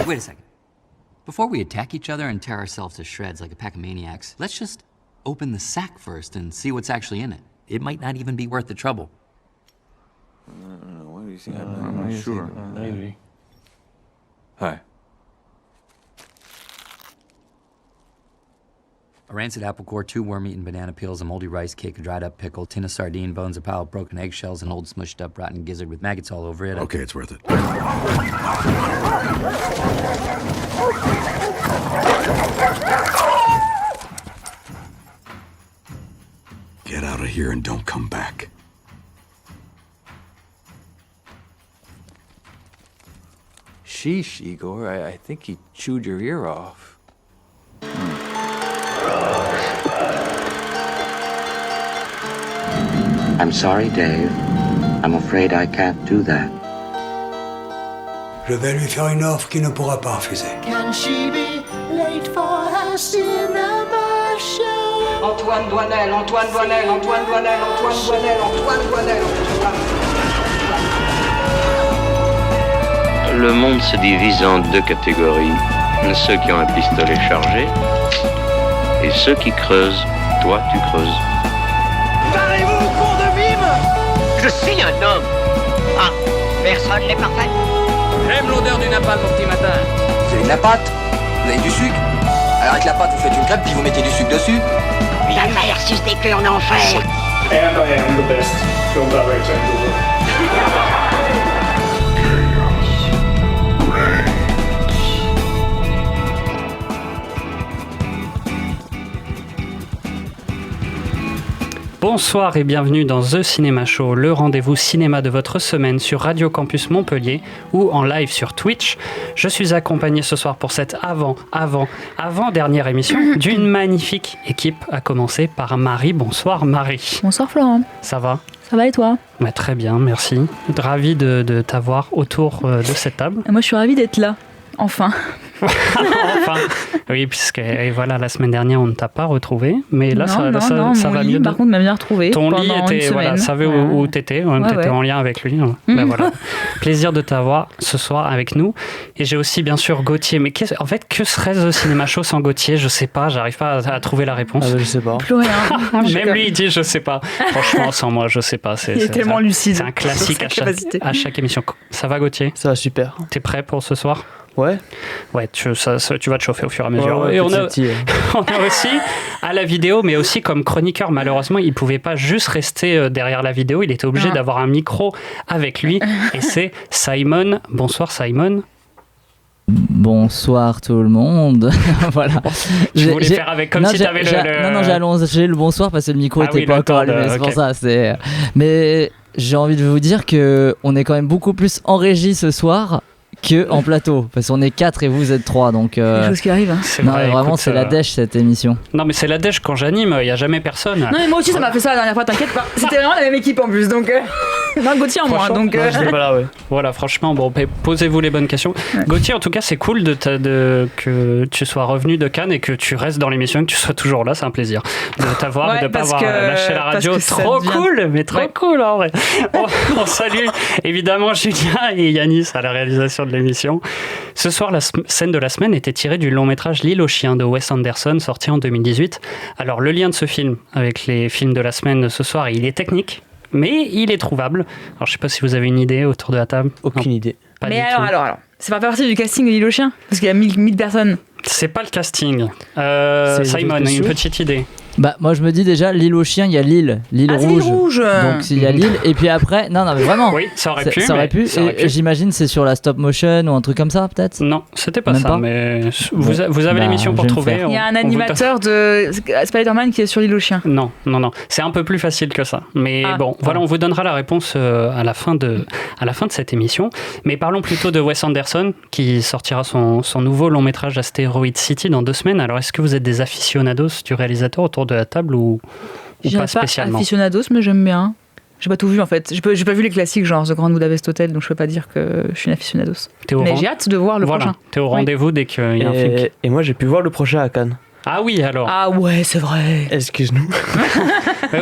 Wait a second. Before we attack each other and tear ourselves to shreds like a pack of maniacs, let's just open the sack first and see what's actually in it. It might not even be worth the trouble. What do you think? I'm not sure. Maybe. Hi. A rancid apple core, 2 worm-eaten banana peels, a moldy rice cake, a dried-up pickle, tin of sardine bones, a pile of broken eggshells, an old smushed-up rotten gizzard with maggots all over it. Okay, it's worth it. Get out of here and don't come back. Sheesh, Igor. I think he chewed your ear off. I'm sorry, Dave. I'm afraid I can't do that. Je vais lui faire une offre qu'il ne pourra pas refuser. Can she be late for her cinema show? Antoine Doinel, Antoine Doinel, Antoine Doinel, Antoine Doinel, Antoine Doinel, Le monde se divise en 2 catégories. Ceux qui ont un pistolet chargé et ceux qui creusent. Toi, tu creuses. Parlez-vous, cours de mime! Je suis un homme. Ah, personne n'est parfait. J'aime l'odeur du napalm au petit matin. Vous avez de la pâte? Vous avez du sucre? Alors avec la pâte, vous faites une crêpe, puis vous mettez du sucre dessus? La mer suce des en enfer. And I am the best film director in the world. Bonsoir et bienvenue dans The Cinema Show, le rendez-vous cinéma de votre semaine sur Radio Campus Montpellier ou en live sur Twitch. Je suis accompagné ce soir pour cette avant-dernière émission d'une magnifique équipe, à commencer par Marie. Bonsoir Marie. Bonsoir Florent. Ça va ? Ça va et toi ? Ouais, très bien, merci. Ravi de t'avoir autour de cette table. Moi je suis ravie d'être là, enfin. Enfin, oui, puisque et voilà, la semaine dernière on ne t'a pas retrouvé, mais là ça va mieux. Par contre, m'a bien retrouvé. Ton lit était, voilà, savait où t'étais, t'étais en lien avec lui. Ben voilà, plaisir de t'avoir ce soir avec nous. Et j'ai aussi bien sûr Gauthier. Mais en fait, que serait The Cinema Show sans Gauthier ? Je sais pas, j'arrive pas à trouver la réponse. Je sais pas. Plus rien. Même lui il dit je sais pas. Franchement, sans moi, je sais pas. Il est tellement lucide. C'est un classique à chaque émission. Ça va Gauthier ? Ça va super. T'es prêt pour ce soir ? Ouais. Ouais, tu vas te chauffer au fur et à mesure. Ouais, et on a aussi à la vidéo, mais aussi comme chroniqueur, malheureusement, il pouvait pas juste rester derrière la vidéo, il était obligé d'avoir un micro avec lui. Et c'est Simon. Bonsoir Simon. Bonsoir tout le monde. Voilà. Je voulais faire avec comme si tu avais le... Non, j'ai allongé le bonsoir parce que le micro était pas encore allumé, c'est pour ça. Mais j'ai envie de vous dire qu'on est quand même beaucoup plus en régie ce soir que en plateau, parce qu'on est 4 et vous êtes 3, donc... Des choses qui arrivent. Hein. C'est non, vrai, vraiment, écoute, c'est la dèche, cette émission. Non, mais c'est la dèche quand j'anime, il n'y a jamais personne. Non, mais moi aussi, ça m'a fait ça la dernière fois, t'inquiète pas. C'était vraiment la même équipe en plus, donc... Non, Gauthier en moins, donc... Non, j'étais pas là, ouais. Voilà, franchement, bon, posez-vous les bonnes questions. Ouais. Gauthier, en tout cas, c'est cool que tu sois revenu de Cannes et que tu restes dans l'émission, que tu sois toujours là, c'est un plaisir de t'avoir et de ne pas avoir lâché la radio. Trop cool, mais trop cool, en vrai. On salue évidemment Julien et Yanis à la réalisation de l'émission. Ce soir, la scène de la semaine était tirée du long métrage L'île aux chiens de Wes Anderson, sorti en 2018. Alors, le lien de ce film avec les films de la semaine ce soir, il est technique, mais il est trouvable. Alors, je ne sais pas si vous avez une idée autour de la table. Aucune idée. Pas mais du tout. alors, c'est pas partie du casting de L'île aux chiens ? Parce qu'il y a 1000 personnes. C'est pas le casting. Simon, une petite idée. Bah, moi je me dis déjà, l'île aux chiens, il y a l'île rouge. Donc il y a l'île, et puis après, non, mais vraiment. Oui, ça aurait pu. Et j'imagine c'est sur la stop motion ou un truc comme ça, peut-être ? Non, c'était pas ça, mais vous avez l'émission pour trouver. Il y a un animateur de Spider-Man qui est sur l'île aux chiens. Non. C'est un peu plus facile que ça. Mais voilà, on vous donnera la réponse à la fin de cette émission. Mais parlons plutôt de Wes Anderson, qui sortira son nouveau long métrage Asteroid City dans 2 semaines. Alors, est-ce que vous êtes des aficionados du réalisateur autour de la table ou pas spécialement? Pas aficionados, mais j'aime bien. J'ai pas tout vu en fait. J'ai pas vu les classiques genre The Grand Budapest Hotel, donc je peux pas dire que je suis une aficionados. Mais j'ai hâte de voir le prochain. T'es au rendez-vous dès qu'il y a un film. Et moi j'ai pu voir le prochain à Cannes. Ah oui, alors. Ah ouais, c'est vrai. Excuse-nous.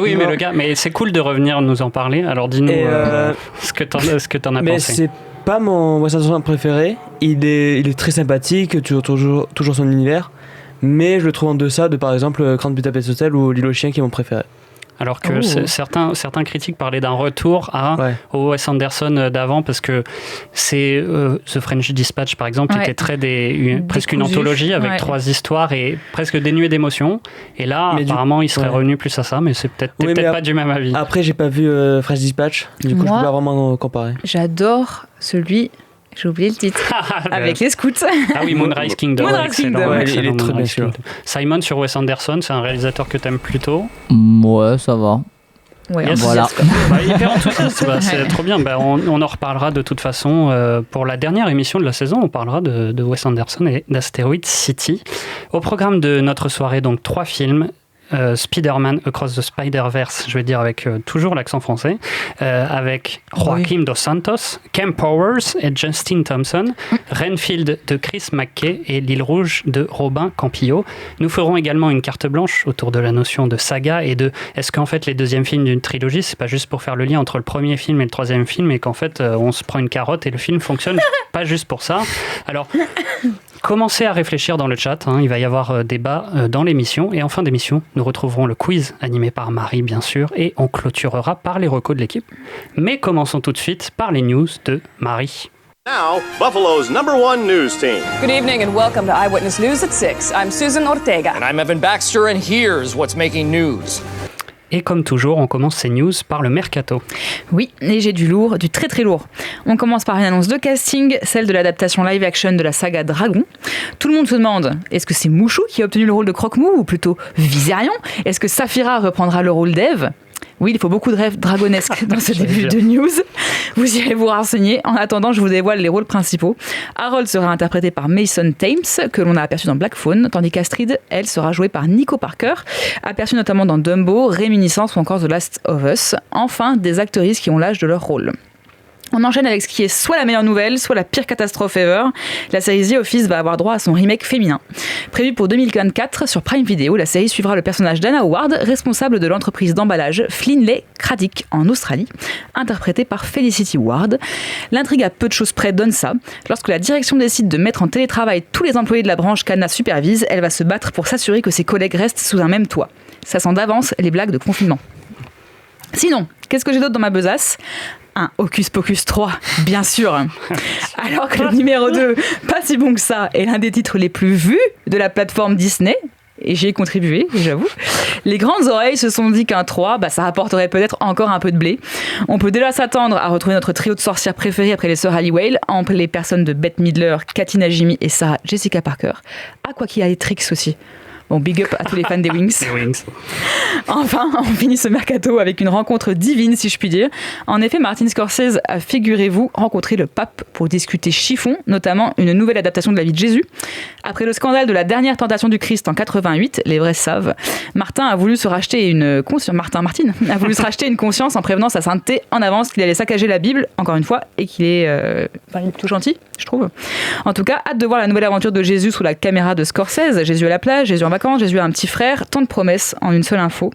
Oui, mais le gars, mais c'est cool de revenir nous en parler. Alors dis-nous ce que t'en as mais pensé. C'est pas mon Wes Anderson préféré. il est très sympathique, toujours son univers, mais je le trouve en deçà de par exemple Grand Budapest Hotel ou L'île aux chiens qui est mon préféré. Alors que certains critiques parlaient d'un retour au Wes Anderson d'avant, parce que c'est The French Dispatch par exemple, qui était presque une anthologie avec 3 histoires et presque dénuée d'émotion. Et là, apparemment, il serait revenu plus à ça, mais c'est peut-être pas du même avis. Après, j'ai pas vu French Dispatch, du coup, je peux pas vraiment comparer. J'adore celui. J'ai oublié le titre. Avec les scouts. Ah oui, Moonrise Kingdom. Excellent. Il est très bien sûr. Simon sur Wes Anderson, c'est un réalisateur que t'aimes plutôt? Ouais, ça va. Ouais, voilà. Hyper enthousiaste, c'est trop bien. On en reparlera de toute façon pour la dernière émission de la saison. On parlera de Wes Anderson et d'Asteroid City. Au programme de notre soirée, donc 3 films. Spider-Man Across the Spider-Verse, je vais dire avec toujours l'accent français, avec Joaquim Dos Santos, Cam Powers et Justin Thompson, Renfield de Chris McKay et L'île rouge de Robin Campillo. Nous ferons également une carte blanche autour de la notion de saga et de est-ce qu'en fait les deuxièmes films d'une trilogie, c'est pas juste pour faire le lien entre le premier film et le troisième film et qu'en fait on se prend une carotte et le film fonctionne pas juste pour ça. Alors commencez à réfléchir dans le chat, il va y avoir débat dans l'émission. Et en fin d'émission, nous retrouverons le quiz animé par Marie, bien sûr, et on clôturera par les recos de l'équipe. Mais commençons tout de suite par les news de Marie. Now, Buffalo's #1 news team. Good evening and welcome to Eyewitness News at 6. I'm Susan Ortega. And I'm Evan Baxter, and here's what's making news. Et comme toujours, on commence ces news par le mercato. Oui, et j'ai du lourd, du très très lourd. On commence par une annonce de casting, celle de l'adaptation live-action de la saga Dragon. Tout le monde se demande, est-ce que c'est Mouchou qui a obtenu le rôle de Croque-Mou ou plutôt Viserion ? Est-ce que Saphira reprendra le rôle d'Eve ? Oui, il faut beaucoup de rêves dragonesques dans ce début de news. Vous irez vous renseigner. En attendant, je vous dévoile les rôles principaux. Harold sera interprété par Mason Thames, que l'on a aperçu dans Black Phone, tandis qu'Astrid, elle, sera jouée par Nico Parker, aperçu notamment dans Dumbo, Réminiscence ou encore The Last of Us. Enfin, des actrices qui ont l'âge de leur rôle. On enchaîne avec ce qui est soit la meilleure nouvelle, soit la pire catastrophe ever. La série The Office va avoir droit à son remake féminin. Prévu pour 2024 sur Prime Video, la série suivra le personnage d'Anna Howard, responsable de l'entreprise d'emballage Flinley Craddick en Australie, interprétée par Felicity Ward. L'intrigue à peu de choses près donne ça. Lorsque la direction décide de mettre en télétravail tous les employés de la branche qu'Anna supervise, elle va se battre pour s'assurer que ses collègues restent sous un même toit. Ça sent d'avance les blagues de confinement. Sinon, qu'est-ce que j'ai d'autre dans ma besace ? Un Hocus Pocus 3, bien sûr. Alors que le numéro 2, pas si bon que ça, est l'un des titres les plus vus de la plateforme Disney, et j'y ai contribué, j'avoue, les grandes oreilles se sont dit qu'un 3, ça apporterait peut-être encore un peu de blé. On peut déjà s'attendre à retrouver notre trio de sorcières préférées après les sœurs Halliwell, en les personnes de Bette Midler, Kathy Najimy et Sarah Jessica Parker. Ah, quoi qu'il y a des tricks aussi. Bon, big up à tous les fans des Wings. Enfin, on finit ce mercato avec une rencontre divine, si je puis dire. En effet, Martin Scorsese a, figurez-vous, rencontré le pape pour discuter chiffon, notamment une nouvelle adaptation de la vie de Jésus. Après le scandale de la dernière tentation du Christ en 88, les vrais savent, Martin a voulu se racheter une conscience en prévenant sa sainteté en avance qu'il allait saccager la Bible, encore une fois, et qu'il est plutôt gentil, je trouve. En tout cas, hâte de voir la nouvelle aventure de Jésus sous la caméra de Scorsese. Jésus à la plage, Jésus en vacances, Jésus a un petit frère, tant de promesses en une seule info.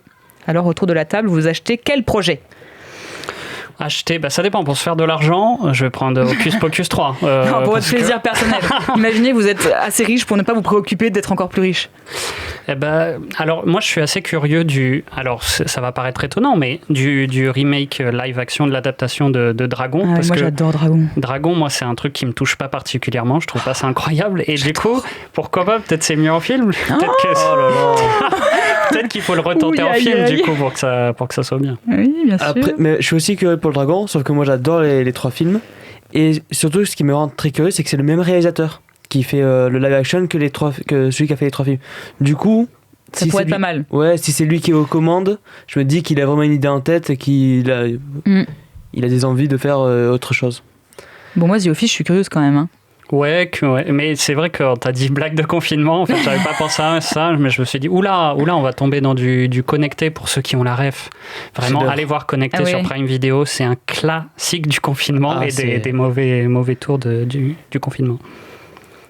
Alors autour de la table, vous achetez quel projet ? Acheter, ça dépend. Pour se faire de l'argent, je vais prendre Hocus Pocus 3. Non, pour votre plaisir personnel. Imaginez, vous êtes assez riche pour ne pas vous préoccuper d'être encore plus riche. Alors, moi, je suis assez curieux alors, ça va paraître étonnant, mais du remake live-action de l'adaptation de Dragon. Ah, moi, j'adore Dragon. Dragon, moi, c'est un truc qui me touche pas particulièrement. Je trouve pas ça incroyable. Et du coup, pourquoi pas ? Peut-être c'est mieux en film. Peut-être qu'il faut le retenter en film, du coup, pour que ça soit bien. Oui, bien sûr. Après, mais je suis aussi curieux pour le Dragon, sauf que moi j'adore les 3 films. Et surtout, ce qui me rend très curieux, c'est que c'est le même réalisateur qui fait le live action que celui qui a fait les 3 films. Du coup, ça pourrait être pas mal. Ouais, si c'est lui qui est aux commandes, je me dis qu'il a vraiment une idée en tête et qu'il a des envies de faire autre chose. Bon, moi, The Office, je suis curieuse quand même. Hein. Ouais, mais c'est vrai que t'as dit blague de confinement, en fait j'avais pas pensé à ça, mais je me suis dit oula, on va tomber dans du connecté pour ceux qui ont la ref. Vraiment, allez voir Connecté sur Prime Video, c'est un classique du confinement et des mauvais tours du confinement.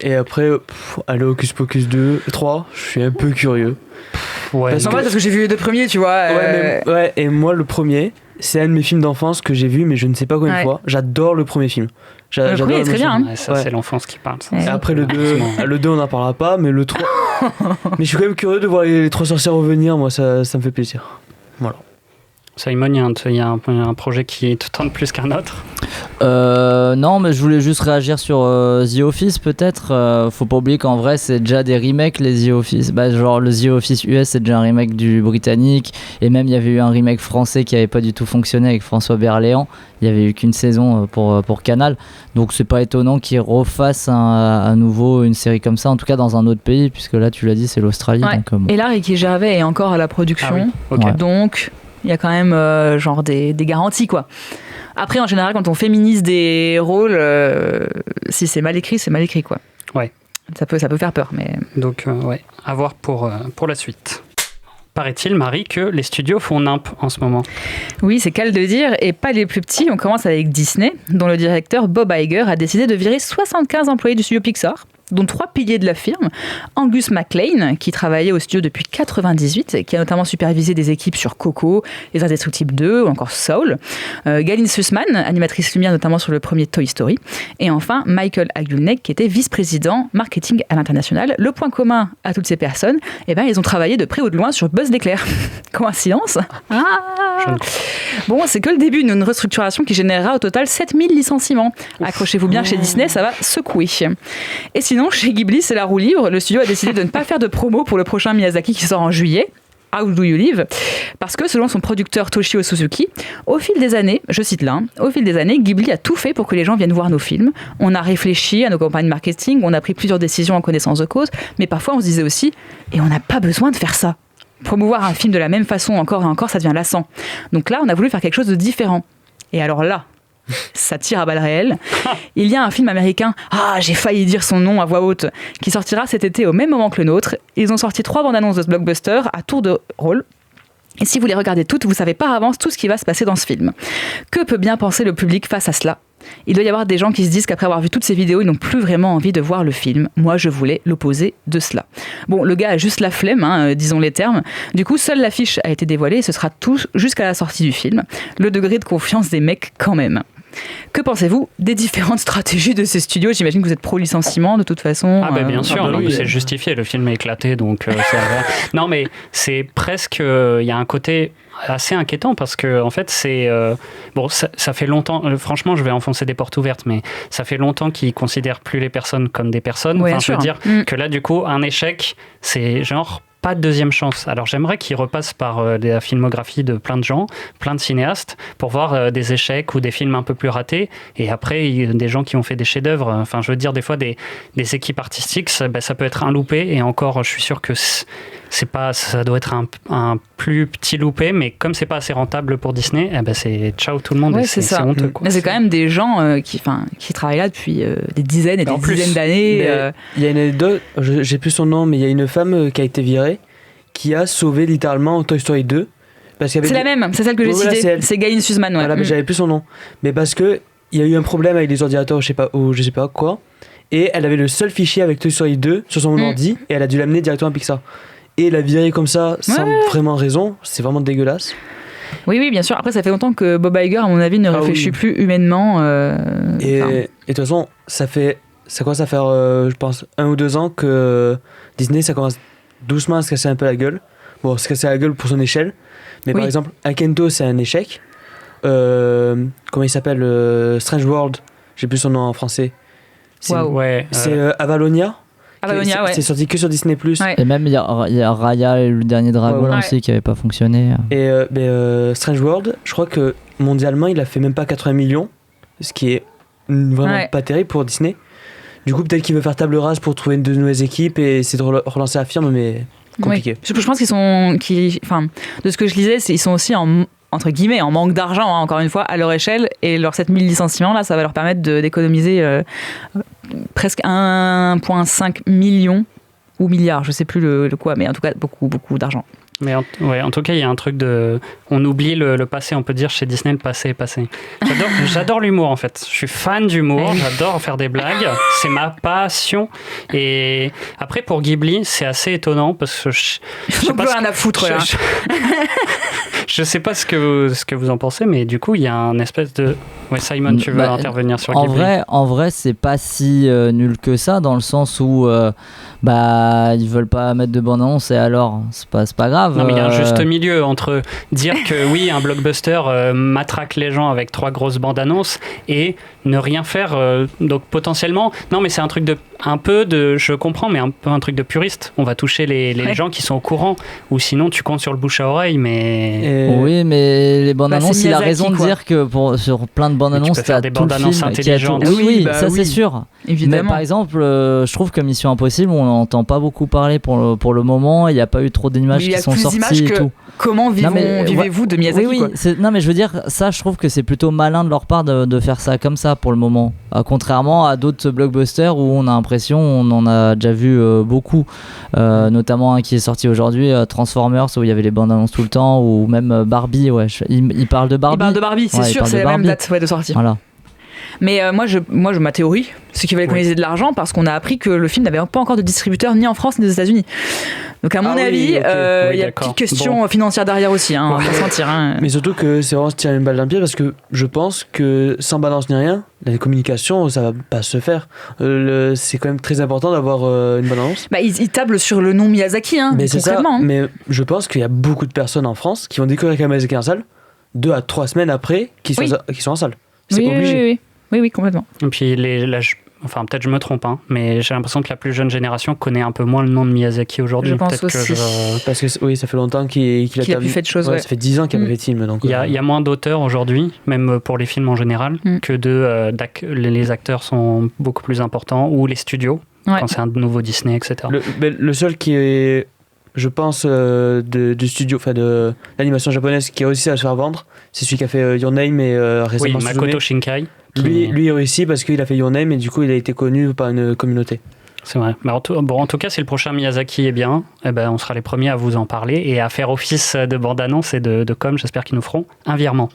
Et après, aller au Hocus Pocus 3, je suis un peu curieux. Parce que j'ai vu les 2 premiers, tu vois. Et moi le premier, c'est un de mes films d'enfance que j'ai vu, mais je ne sais pas combien de fois. J'adore le premier film. J'adore premier est très bien. Ouais, ça, c'est l'enfance qui parle. Ça. Et après le 2 on n'en parlera pas, mais le 3... mais je suis quand même curieux de voir les 3 sorcières revenir, moi ça me fait plaisir. Voilà. Simon, il y a un projet qui te tente plus qu'un autre. Non, mais je voulais juste réagir sur The Office peut-être. Faut pas oublier qu'en vrai c'est déjà des remakes les The Office. Genre le The Office US c'est déjà un remake du britannique, et même il y avait eu un remake français qui avait pas du tout fonctionné avec François Berléand. Il y avait eu qu'une saison pour Canal, donc c'est pas étonnant qu'ils refassent à nouveau une série comme ça, en tout cas dans un autre pays, puisque là tu l'as dit c'est l'Australie. Ouais. Donc, bon. Et là Ricky Gervais est encore à la production, Okay. donc il y a quand même genre des garanties quoi. Après en général quand on féminise des rôles, si c'est mal écrit quoi. Ouais. Ça peut faire peur, mais... Donc ouais, à voir pour la suite. Paraît-il, Marie, que les studios font nimp en ce moment. Oui, c'est qu'à le dire, et pas les plus petits. On commence avec Disney, dont le directeur Bob Iger a décidé de virer 75 employés du studio Pixar, dont 3 piliers de la firme. Angus MacLean, qui travaillait au studio depuis 1998, et qui a notamment supervisé des équipes sur Coco, Les Indestructibles 2 ou encore Soul. Galyn Susman, animatrice lumière notamment sur le premier Toy Story. Et enfin, Michael Agulnek, qui était vice-président marketing à l'international. Le point commun à toutes ces personnes, ils ont travaillé de près ou de loin sur Buzz l'éclair. Coïncidence ? Bon, c'est que le début d'une restructuration qui générera au total 7000 licenciements. Accrochez-vous bien, chez Disney, ça va secouer. Et sinon, chez Ghibli, c'est la roue libre. Le studio a décidé de ne pas faire de promo pour le prochain Miyazaki qui sort en juillet. How Do You Live ? Parce que selon son producteur Toshio Suzuki, au fil des années, je cite là, au fil des années, Ghibli a tout fait pour que les gens viennent voir nos films. On a réfléchi à nos campagnes marketing, on a pris plusieurs décisions en connaissance de cause, mais parfois on se disait aussi, et on n'a pas besoin de faire ça. Promouvoir un film de la même façon encore et encore, ça devient lassant. Donc là, on a voulu faire quelque chose de différent. Et alors là, ça tire à balles réelles. Il y a un film américain, j'ai failli dire son nom à voix haute, qui sortira cet été au même moment que le nôtre. Ils ont sorti 3 bandes annonces de ce blockbuster à tour de rôle. Et si vous les regardez toutes, vous savez par avance tout ce qui va se passer dans ce film. Que peut bien penser le public face à cela ? Il doit y avoir des gens qui se disent qu'après avoir vu toutes ces vidéos, ils n'ont plus vraiment envie de voir le film. Moi, je voulais l'opposé de cela. Bon, le gars a juste la flemme, disons les termes. Du coup, seule l'affiche a été dévoilée et ce sera tout jusqu'à la sortie du film. Le degré de confiance des mecs quand même. Que pensez-vous des différentes stratégies de ces studios ? J'imagine que vous êtes pro-licenciement de toute façon. Bien sûr, c'est justifié, le film est éclaté, donc c'est vrai. Non, mais c'est presque... Il y a un côté assez inquiétant parce que en fait c'est... ça fait longtemps, franchement je vais enfoncer des portes ouvertes, mais ça fait longtemps qu'ils considèrent plus les personnes comme des personnes. Ouais, je veux dire que là du coup, un échec, c'est genre... pas de deuxième chance. Alors j'aimerais qu'ils repassent par la filmographie de plein de gens, plein de cinéastes, pour voir des échecs ou des films un peu plus ratés, et après des gens qui ont fait des chefs-d'œuvre. Enfin, je veux dire, des fois des équipes artistiques, ça peut être un loupé, et encore, je suis sûr que ça doit être un plus petit loupé, mais comme c'est pas assez rentable pour Disney, c'est ciao tout le monde. Ouais, et c'est honteux, quoi. Mais c'est quand même des gens qui travaillent là depuis des dizaines et des dizaines d'années. Il y a une anecdote, j'ai plus son nom, mais il y a une femme qui a été virée, qui a sauvé littéralement Toy Story 2. C'est la même, c'est celle que j'ai citée. C'est Galyn Susman. Ouais. Voilà, mais j'avais plus son nom. Mais parce que il y a eu un problème avec les ordinateurs, je sais pas quoi, et elle avait le seul fichier avec Toy Story 2 sur son ordi, et elle a dû l'amener directement à Pixar. Et la virer comme ça, sans vraiment raison, c'est vraiment dégueulasse. Oui, bien sûr. Après, ça fait longtemps que Bob Iger, à mon avis, ne réfléchit plus humainement. Et de toute façon, ça commence à faire, je pense, 1 ou 2 ans que Disney, ça commence doucement à se casser un peu la gueule. Bon, se casser la gueule pour son échelle. Mais par exemple, Akento, c'est un échec. Comment il s'appelle Strange World, j'ai plus son nom en français. C'est Avalonia. C'est sorti que sur Disney+. Ouais. Et même il y a Raya et le dernier dragon aussi qui n'avait pas fonctionné. Et Strange World, je crois que mondialement il a fait même pas 80 millions, ce qui est vraiment pas terrible pour Disney. Du coup peut-être qu'il veut faire table rase pour trouver de nouvelles équipes et essayer de relancer la firme, mais compliqué. Je pense de ce que je lisais, ils sont aussi entre guillemets en manque d'argent, encore une fois, à leur échelle, et leurs 7000 licenciements là, ça va leur permettre d'économiser presque 1,5 million ou milliard, je sais plus le quoi, mais en tout cas beaucoup d'argent. Mais en tout cas, il y a un truc on oublie le passé, on peut dire chez Disney, le passé est passé. J'adore l'humour en fait. Je suis fan d'humour, j'adore faire des blagues, c'est ma passion. Et après pour Ghibli, c'est assez étonnant parce que je sais pas rien à foutre là. Je sais pas ce que vous en pensez, mais du coup, il y a un espèce de Ouais, Simon, tu veux intervenir sur Ghibli? En vrai, c'est pas si nul que ça, dans le sens où ils veulent pas mettre de bande-annonce et alors c'est pas grave. Non, mais il y a un juste milieu entre dire que oui, un blockbuster matraque les gens avec 3 grosses bandes-annonces et ne rien faire. Donc potentiellement, non, mais c'est un truc je comprends, mais un truc de puriste. On va toucher les gens qui sont au courant, ou sinon tu comptes sur le bouche à oreille, mais. Oui, mais les bandes-annonces, il a raison de dire que sur plein de bandes-annonces, tu peux faire des bandes-annonces intelligentes. Oui, ça c'est sûr. Évidemment. Mais par exemple, je trouve que Mission Impossible, on n'entend pas beaucoup parler pour le moment. Il n'y a pas eu trop d'images qui sont sorties et tout. Comment vivez-vous de Miyazaki? Oui, non, mais je veux dire, ça, je trouve que c'est plutôt malin de leur part de faire ça comme ça pour le moment. Contrairement à d'autres blockbusters où on a l'impression, on en a déjà vu beaucoup, notamment un qui est sorti aujourd'hui, Transformers, où il y avait les bandes annonces tout le temps, ou même Barbie. Ouais, il parle de Barbie. Il parle de Barbie, c'est sûr, c'est la même date de sortie. Voilà. Mais ma théorie, c'est qu'il va économiser de l'argent parce qu'on a appris que le film n'avait pas encore de distributeur ni en France ni aux États-Unis. Donc à mon avis, il y a une petite question financière derrière aussi, on va se sentir. Mais surtout que c'est vraiment se tirer une balle dans le pied parce que je pense que sans balance ni rien, la communication, ça va pas se faire. C'est quand même très important d'avoir une balance. Ils tablent sur le nom Miyazaki, mais c'est concrètement. Ça, mais je pense qu'il y a beaucoup de personnes en France qui vont découvrir Miyazaki en salle 2 à 3 semaines après qui sont en salle. C'est obligé. Oui, complètement. Et puis, peut-être je me trompe, mais j'ai l'impression que la plus jeune génération connaît un peu moins le nom de Miyazaki aujourd'hui. Je pense aussi. Parce que oui, ça fait longtemps qu'il a plus fait de choses. Ça fait 10 ans qu'il a fait de films. Il y a moins d'auteurs aujourd'hui, même pour les films en général, que les acteurs sont beaucoup plus importants, ou les studios, quand c'est un nouveau Disney, etc. Le seul qui est, je pense, du studio, de l'animation japonaise qui a réussi à se faire vendre, c'est celui qui a fait Your Name et récemment Makoto Shinkai. Lui a réussi parce qu'il a fait Your Name et du coup il a été connu par une communauté. C'est vrai. En tout cas, si le prochain Miyazaki est bien, on sera les premiers à vous en parler et à faire office de bande-annonce et de com. J'espère qu'ils nous feront un virement.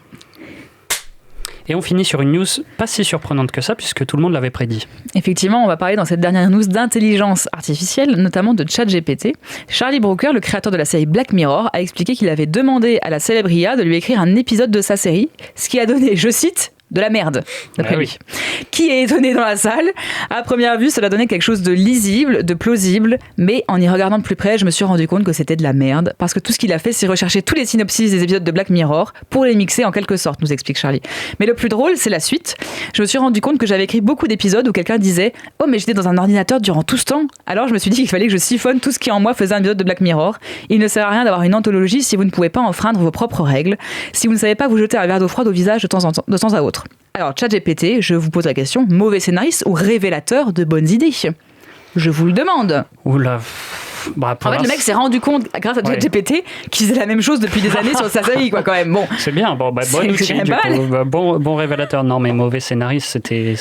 Et on finit sur une news pas si surprenante que ça, puisque tout le monde l'avait prédit. Effectivement, on va parler dans cette dernière news d'intelligence artificielle, notamment de ChatGPT. Charlie Brooker, le créateur de la série Black Mirror, a expliqué qu'il avait demandé à la célèbre IA de lui écrire un épisode de sa série, ce qui a donné, je cite, de la merde, d'après lui. Qui est étonné dans la salle? À première vue, cela donnait quelque chose de lisible, de plausible, mais en y regardant de plus près, je me suis rendu compte que c'était de la merde, parce que tout ce qu'il a fait, c'est rechercher tous les synopsis des épisodes de Black Mirror pour les mixer en quelque sorte, nous explique Charlie. Mais le plus drôle, c'est la suite. Je me suis rendu compte que j'avais écrit beaucoup d'épisodes où quelqu'un disait « Oh, mais j'étais dans un ordinateur durant tout ce temps !» Alors je me suis dit qu'il fallait que je siphonne tout ce qui en moi faisait un épisode de Black Mirror. Il ne sert à rien d'avoir une anthologie si vous ne pouvez pas enfreindre vos propres règles, si vous ne savez pas vous jeter un verre d'eau froide au visage de temps à autre. Alors, ChatGPT, je vous pose la question, mauvais scénariste ou révélateur de bonnes idées? Je vous le demande. Oula. En fait, le mec s'est rendu compte, grâce à ChatGPT, qu'il faisait la même chose depuis des années sur sa série, quand même. Bon. C'est bien, bon outil, du coup. Bon révélateur. Non, mais mauvais scénariste, c'était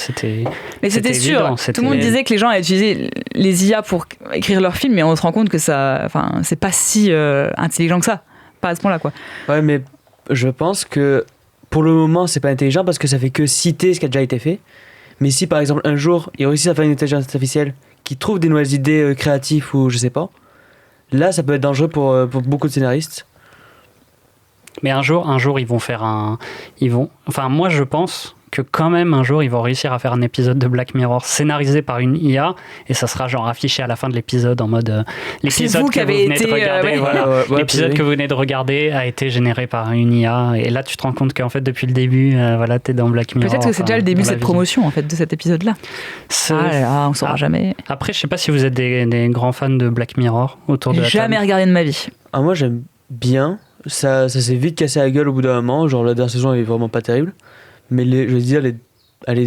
mais c'était sûr. Évident, tout le monde disait que les gens allaient utiliser les IA pour écrire leurs films, mais on se rend compte que c'est pas si intelligent que ça. Pas à ce point-là, quoi. Ouais, mais je pense que pour le moment, c'est pas intelligent parce que ça fait que citer ce qui a déjà été fait. Mais si par exemple un jour il réussit à faire une intelligence artificielle qui trouve des nouvelles idées créatives ou je sais pas, là ça peut être dangereux pour beaucoup de scénaristes. Mais un jour ils vont faire moi je pense que quand même un jour ils vont réussir à faire un épisode de Black Mirror scénarisé par une IA et ça sera genre affiché à la fin de l'épisode en mode l'épisode que vous venez de regarder, l'épisode que vous venez de regarder a été généré par une IA et là tu te rends compte qu'en fait depuis le début t'es dans Black Mirror. Peut-être que c'est déjà le début de cette promotion en fait de cet épisode là. On saura jamais. Après je sais pas si vous êtes des grands fans de Black Mirror autour de la table. Jamais regardé de ma vie. Moi j'aime bien, ça s'est vite cassé la gueule au bout d'un moment, genre la dernière saison est vraiment pas terrible. Mais je veux dire, les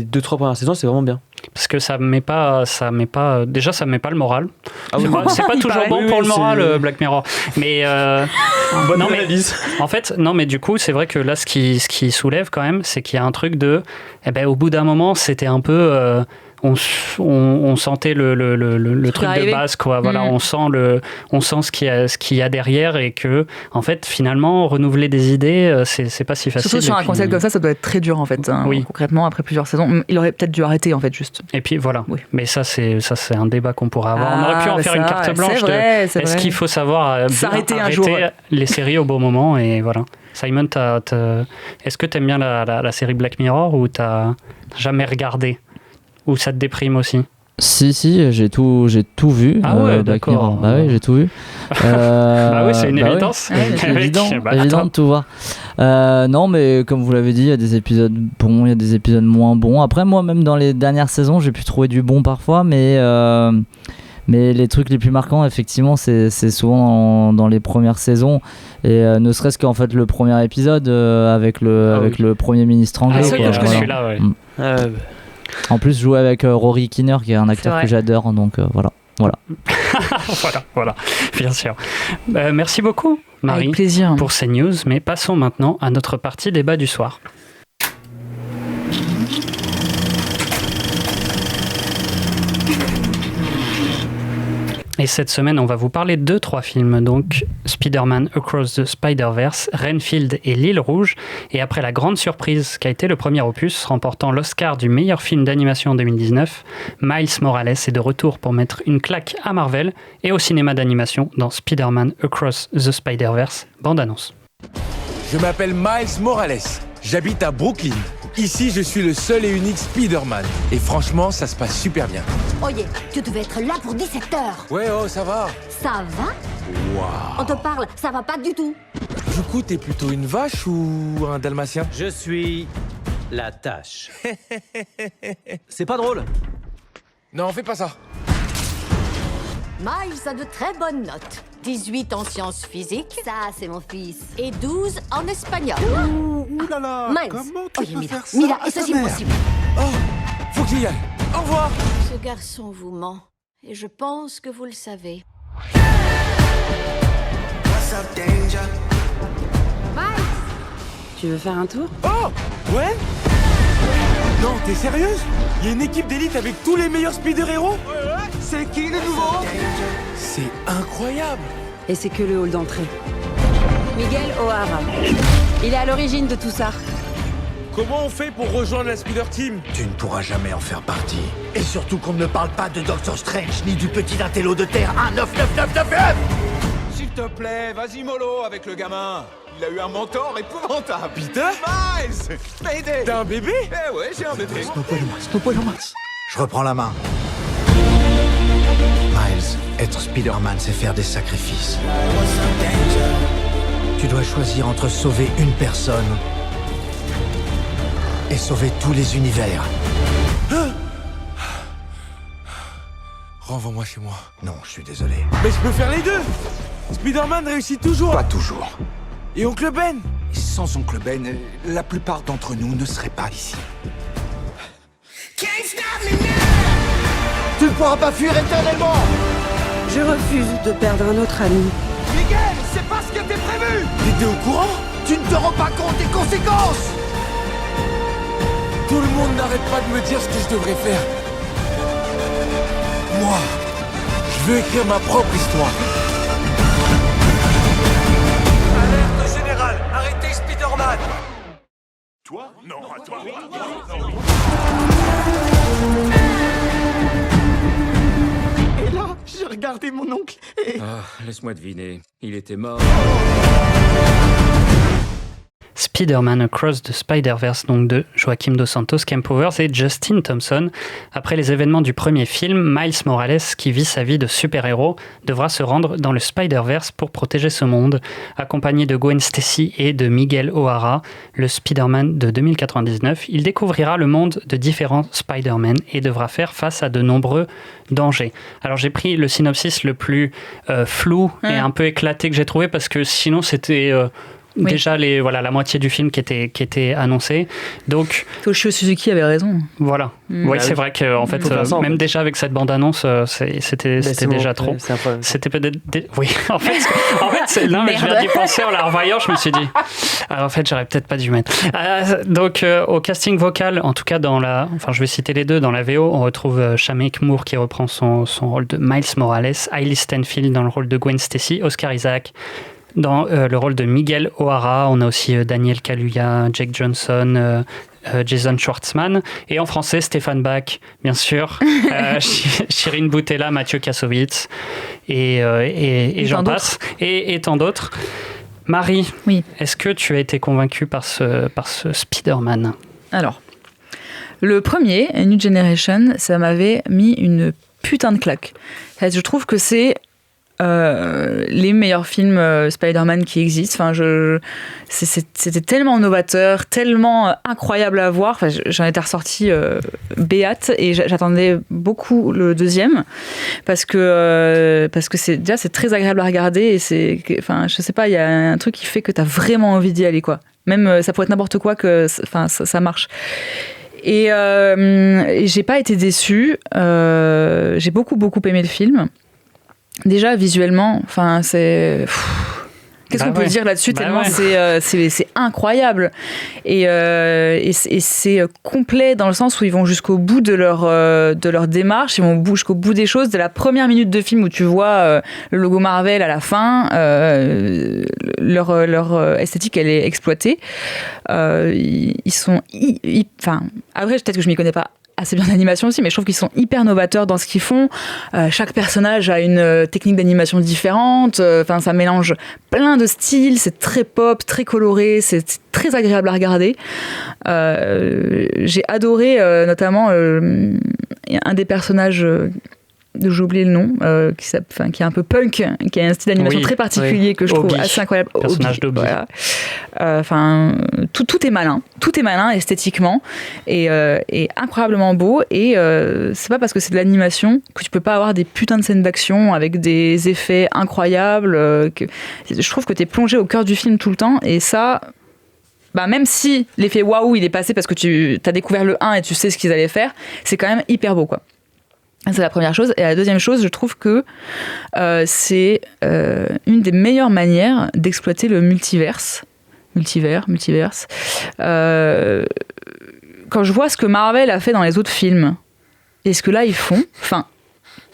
2-3 premières saisons, c'est vraiment bien. Parce que ça met pas le moral. C'est pas toujours bon pour le moral, Black Mirror. Mais bonne analyse. En fait, non, mais du coup, c'est vrai que là, ce qui soulève quand même, c'est qu'il y a un truc de, au bout d'un moment, c'était un peu. On sentait le truc de base, quoi. Voilà, on sent ce qu'il y a derrière et que, en fait, finalement, renouveler des idées, c'est pas si facile. Surtout sur un concept comme ça doit être très dur, en fait. Concrètement, après plusieurs saisons, il aurait peut-être dû arrêter, en fait, juste. Et puis voilà. Oui. Mais ça, c'est un débat qu'on pourrait avoir. On aurait pu en faire une carte blanche. Est-ce qu'il faut savoir arrêter un jour les séries au bon moment et voilà. Simon, est-ce que t'aimes bien la série Black Mirror ou t'as jamais regardé? Ou ça te déprime aussi? Si, j'ai tout vu. Ah ouais, d'accord. Bah oui, j'ai tout vu. Bah oui, c'est une évidence. Oui. C'est évident de tout voir. Non, mais comme vous l'avez dit, il y a des épisodes bons, il y a des épisodes moins bons. Après, moi, même dans les dernières saisons, j'ai pu trouver du bon parfois, mais les trucs les plus marquants, effectivement, c'est souvent dans les premières saisons. Et ne serait-ce qu'en fait le premier épisode avec le Premier ministre anglais. Ah, c'est que je suis là, ouais. En plus, jouer avec Rory Kinnear, qui est un acteur que j'adore, donc voilà. Voilà, bien sûr. Merci beaucoup, Marie, avec plaisir, pour ces news. Mais passons maintenant à notre partie débat du soir. Et cette semaine, on va vous parler de 3 films, donc Spider-Man Across the Spider-Verse, Renfield et l'Île Rouge. Et après la grande surprise qu'a été le premier opus, remportant l'Oscar du meilleur film d'animation en 2019, Miles Morales est de retour pour mettre une claque à Marvel et au cinéma d'animation dans Spider-Man Across the Spider-Verse, bande-annonce. Je m'appelle Miles Morales, j'habite à Brooklyn. Ici, je suis le seul et unique Spider-Man. Et franchement, ça se passe super bien. Oye, tu devais être là pour 17h. Ouais, oh, ça va. Ça va? Waouh. On te parle, ça va pas du tout. Du coup, t'es plutôt une vache ou un dalmatien? Je suis la tâche. C'est pas drôle. Non, fais pas ça. Miles a de très bonnes notes. 18 en sciences physiques. Ça, c'est mon fils. Et 12 en espagnol. Ouh là là. Miles. Comment tu peux faire ça Mila, à est-ce ta que c'est mère? possible? Oh, faut que j'y aille. Au revoir. Ce garçon vous ment. Et je pense que vous le savez. Miles, tu veux faire un tour? Oh, ouais. Non, t'es sérieuse? Il y a une équipe d'élite avec tous les meilleurs spider-héros? Ouais. C'est qui le nouveau? C'est incroyable. Et c'est que le hall d'entrée. Miguel O'Hara. Il est à l'origine de tout ça. Comment on fait pour rejoindre la Spider Team? Tu ne pourras jamais en faire partie. Et surtout qu'on ne me parle pas de Doctor Strange ni du petit intello de Terre 19999. S'il te plaît, vas-y mollo avec le gamin. Il a eu un mentor épouvantable. Peter? Miles! Mayday! T'as un bébé? Eh ouais, j'ai un bébé. Je reprends la main. Miles, être Spider-Man, c'est faire des sacrifices. Tu dois choisir entre sauver une personne et sauver tous les univers. Renvoie-moi chez moi. Non, je suis désolé. Mais je peux faire les deux! Spider-Man réussit toujours! Pas toujours. Et Oncle Ben? Sans Oncle Ben, la plupart d'entre nous ne seraient pas ici. Tu ne pourras pas fuir éternellement! Je refuse de perdre un autre ami. Miguel, c'est pas ce qui était prévu! T'étais au courant? Tu ne te rends pas compte des conséquences! Tout le monde n'arrête pas de me dire ce que je devrais faire. Moi, je veux écrire ma propre histoire. Alerte générale, arrêtez Spider-Man. Toi? Non, à toi. Et là, j'ai regardé mon oncle et... Ah, laisse-moi deviner. Il était mort. Spider-Man Across the Spider-Verse, donc de Joaquim Dos Santos Campovers et Justin Thompson. Après les événements du premier film, Miles Morales, qui vit sa vie de super-héros, devra se rendre dans le Spider-Verse pour protéger ce monde. Accompagné de Gwen Stacy et de Miguel O'Hara, le Spider-Man de 2099, il découvrira le monde de différents Spider-Man et devra faire face à de nombreux dangers. Alors j'ai pris le synopsis le plus flou et un peu éclaté que j'ai trouvé parce que sinon c'était... Oui. Déjà la moitié du film qui était annoncé. Donc Toshio Suzuki avait raison. Voilà. Oui, c'est vrai que en fait, même déjà avec cette bande annonce, c'était déjà trop. C'était peut-être oui. En fait, non, mais je viens d'y penser en la revoyant, je me suis dit. Alors, en fait, j'aurais peut-être pas dû mettre. Donc au casting vocal, en tout cas je vais citer les deux dans la VO, on retrouve Shameik Moore qui reprend son rôle de Miles Morales, Hailey Stenfield dans le rôle de Gwen Stacy, Oscar Isaac dans le rôle de Miguel O'Hara. On a aussi Daniel Kaluuya, Jake Johnson, Jason Schwartzman. Et en français, Stéphane Bach, bien sûr, Shirin Boutella, Mathieu Kassovitz et j'en passe. Et tant d'autres. Marie, oui. Est-ce que tu as été convaincue par ce Spider-Man ? Alors, le premier, New Generation, ça m'avait mis une putain de claque. Je trouve que c'est les meilleurs films Spider-Man qui existent. Enfin, c'était tellement novateur, tellement incroyable à voir. Enfin, j'en étais ressortie béate et j'attendais beaucoup le deuxième parce que c'est très agréable à regarder et enfin, je sais pas, il y a un truc qui fait que t'as vraiment envie d'y aller, quoi. Même ça pourrait être n'importe quoi que, enfin, ça marche. Et j'ai pas été déçue. J'ai beaucoup aimé le film. Déjà visuellement, enfin c'est qu'est-ce qu'on peut dire là-dessus tellement c'est incroyable et c'est complet dans le sens où ils vont jusqu'au bout de leur démarche, ils vont jusqu'au bout des choses. Dès la première minute de film où tu vois le logo Marvel à la fin, leur esthétique elle est exploitée. Ils sont enfin après peut-être que je m'y connais pas assez bien d'animation aussi, mais je trouve qu'ils sont hyper novateurs dans ce qu'ils font. Chaque personnage a une technique d'animation différente. Enfin, ça mélange plein de styles. C'est très pop, très coloré. C'est très agréable à regarder. J'ai adoré notamment un des personnages. J'ai oublié le nom, qui est un peu punk, qui a un style d'animation très particulier que je trouve assez incroyable. Personnage d'Obi. Voilà. Enfin, tout est malin esthétiquement et incroyablement beau. Et c'est pas parce que c'est de l'animation que tu peux pas avoir des putains de scènes d'action avec des effets incroyables. Je trouve que t'es plongé au cœur du film tout le temps et ça. Bah même si l'effet waouh il est passé parce que tu as découvert le 1 et tu sais ce qu'ils allaient faire, c'est quand même hyper beau, quoi. C'est la première chose. Et la deuxième chose, je trouve que c'est une des meilleures manières d'exploiter le multiverse. Multiverse. Quand je vois ce que Marvel a fait dans les autres films, et ce que là ils font, enfin,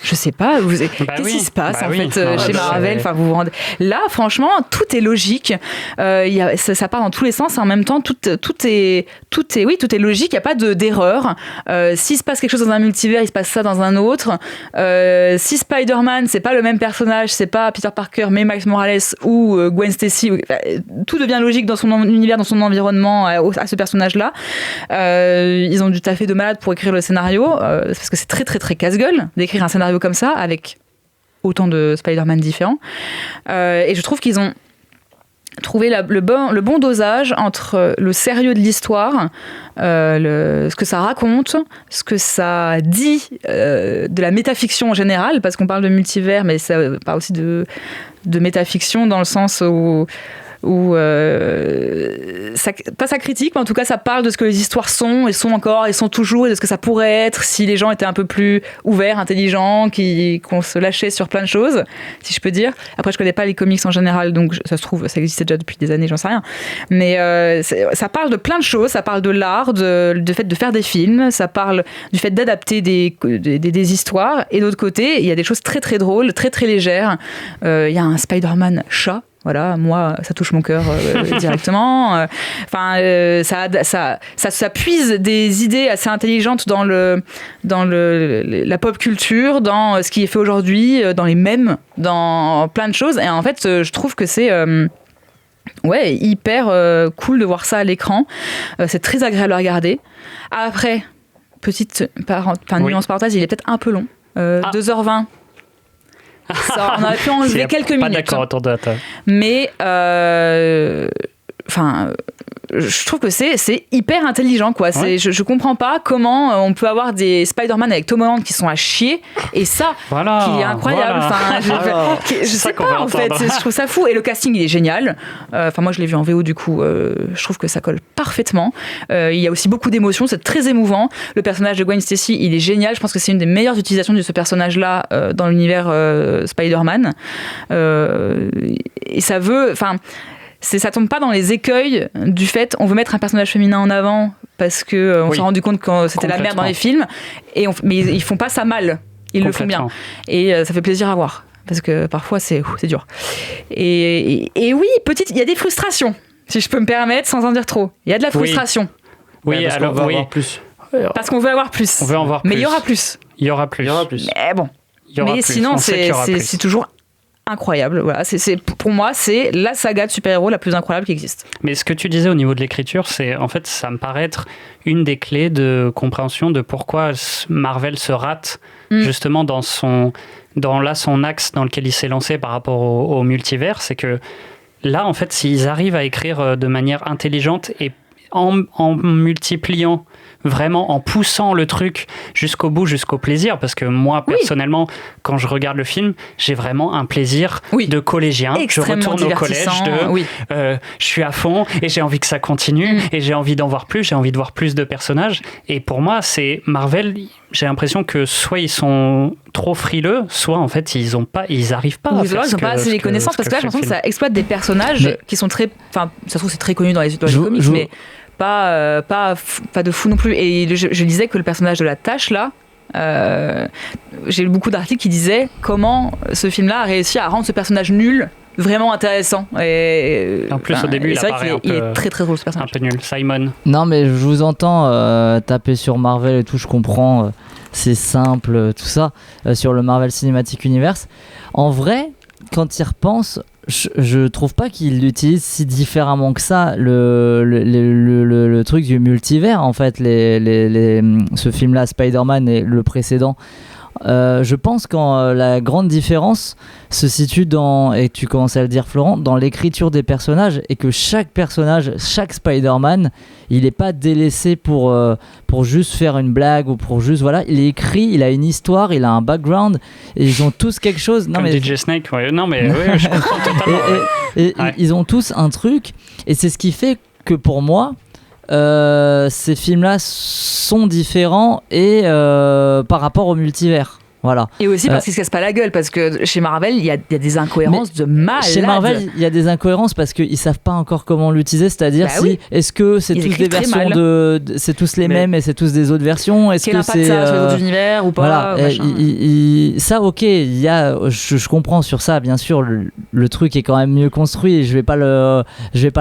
je sais pas, qu'est-ce qui se passe chez Marvel, enfin vous rendez... Là franchement tout est logique, ça part dans tous les sens et en même temps tout est logique, il y a pas d'erreur. S'il se passe quelque chose dans un multivers, il se passe ça dans un autre. Si Spider-Man c'est pas le même personnage, c'est pas Peter Parker mais Miles Morales ou Gwen Stacy, tout devient logique dans son univers, dans son environnement à ce personnage là. Ils ont dû taffer de malade pour écrire le scénario parce que c'est très très très casse-gueule d'écrire un scénario comme ça avec autant de Spider-Man différents et je trouve qu'ils ont trouvé le bon dosage entre le sérieux de l'histoire, ce que ça raconte, ce que ça dit de la métafiction en général, parce qu'on parle de multivers mais ça parle aussi de métafiction dans le sens où pas ça critique, mais en tout cas ça parle de ce que les histoires sont et sont encore et sont toujours et de ce que ça pourrait être si les gens étaient un peu plus ouverts, intelligents, qu'on se lâchait sur plein de choses, si je peux dire. Après je connais pas les comics en général, donc ça se trouve ça existait déjà depuis des années, j'en sais rien, mais ça parle de plein de choses, ça parle de l'art, du fait de faire des films, ça parle du fait d'adapter des histoires, et d'autre côté il y a des choses très très drôles, très très légères. Il y a un Spider-Man chat. Voilà, moi, ça touche mon cœur directement. Enfin, ça puise des idées assez intelligentes dans la pop culture, dans ce qui est fait aujourd'hui, dans les mèmes, dans plein de choses. Et en fait, je trouve que c'est hyper cool de voir ça à l'écran. C'est très agréable à regarder. Après, nuance parenthèse, il est peut-être un peu long. 2h20. Ça, on aurait pu enlever quelques minutes. Pas d'accord autour de la table. Mais je trouve que c'est hyper intelligent, quoi. Ouais. Je comprends pas comment on peut avoir des Spider-Man avec Tom Holland qui sont à chier et ça qui est incroyable. Je sais pas en fait, je trouve ça fou et le casting il est génial. Moi je l'ai vu en VO du coup, je trouve que ça colle parfaitement. Il y a aussi beaucoup d'émotions, c'est très émouvant. Le personnage de Gwen Stacy il est génial. Je pense que c'est une des meilleures utilisations de ce personnage là dans l'univers Spider-Man. Et ça veut, ça tombe pas dans les écueils du fait on veut mettre un personnage féminin en avant parce que on s'est rendu compte que c'était la merde dans les films mais ils font pas ça mal, ils le font bien et ça fait plaisir à voir parce que parfois c'est dur et oui il y a des frustrations si je peux me permettre sans en dire trop, il y a de la frustration parce qu'on veut avoir plus parce qu'on veut avoir plus, mais il y aura plus mais bon, mais sinon c'est toujours incroyable. Voilà, pour moi, c'est la saga de super-héros la plus incroyable qui existe. Mais ce que tu disais au niveau de l'écriture, c'est en fait, ça me paraît être une des clés de compréhension de pourquoi Marvel se rate justement dans son axe dans lequel il s'est lancé par rapport au multivers. C'est que là, en fait, s'ils arrivent à écrire de manière intelligente et en multipliant, vraiment en poussant le truc jusqu'au bout, jusqu'au plaisir, parce que moi, personnellement, quand je regarde le film, j'ai vraiment un plaisir de collégien. Je retourne au collège, je suis à fond et j'ai envie que ça continue et j'ai envie d'en voir plus, j'ai envie de voir plus de personnages. Et pour moi, c'est Marvel, j'ai l'impression que soit ils sont trop frileux, soit en fait ils arrivent pas à faire ils n'ont pas assez les connaissances, parce que là, j'ai l'impression que ça exploite des personnages qui sont très... Enfin, ça se trouve, c'est très connu dans les comics, mais... Pas de fou non plus. Et je lisais que le personnage de la Tâche, là, j'ai lu beaucoup d'articles qui disaient comment ce film-là a réussi à rendre ce personnage nul vraiment intéressant. Et en plus, au début, il est très très drôle, ce personnage. Un peu nul. Simon. Non, mais je vous entends taper sur Marvel et tout, je comprends. C'est simple, tout ça, sur le Marvel Cinematic Universe. En vrai, quand il repense, je trouve pas qu'il l'utilise si différemment que ça, le truc du multivers, en fait, ce film-là, Spider-Man et le précédent. Je pense que la grande différence se situe et tu commences à le dire Florent, dans l'écriture des personnages, et que chaque personnage, chaque Spider-Man, il n'est pas délaissé pour juste faire une blague ou pour juste, voilà, il est écrit, il a une histoire, il a un background, et ils ont tous quelque chose. Comme DJ Snake, non mais oui, je comprends totalement. Ils ont tous un truc, et c'est ce qui fait que pour moi, ces films-là sont différents et par rapport au multivers. Voilà. Et aussi parce qu'ils se cassent pas la gueule, parce que chez Marvel, il y a des incohérences de malade. Chez Marvel, il y a des incohérences parce qu'ils savent pas encore comment l'utiliser, c'est-à-dire est-ce que c'est tous des versions c'est tous les mêmes et c'est tous des autres versions, est-ce quel que impact ça sur les autres univers ou pas, voilà, ça ok, je comprends sur ça, bien sûr, le truc est quand même mieux construit et je vais pas le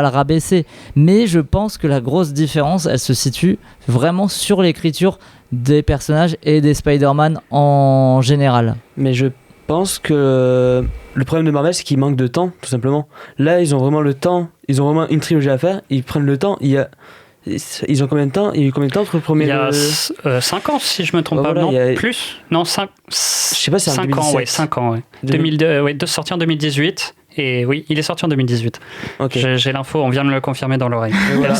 rabaisser, mais je pense que la grosse différence, elle se situe vraiment sur l'écriture des personnages et des Spider-Man en général. Mais je pense que le problème de Marvel, c'est qu'il manque de temps, tout simplement. Là, ils ont vraiment le temps, ils ont vraiment une trilogie à faire, ils prennent le temps. Ils ont combien de temps ? Il y a eu combien de temps entre le premier... Il y a 5 ans, si je me trompe pas, non plus. Non, 5 je sais pas si c'est 5 ans, 5 ans, ouais. 2002, sorti en 2018. Et oui, il est sorti en 2018. Okay. J'ai l'info, on vient de le confirmer dans l'oreille. Voilà.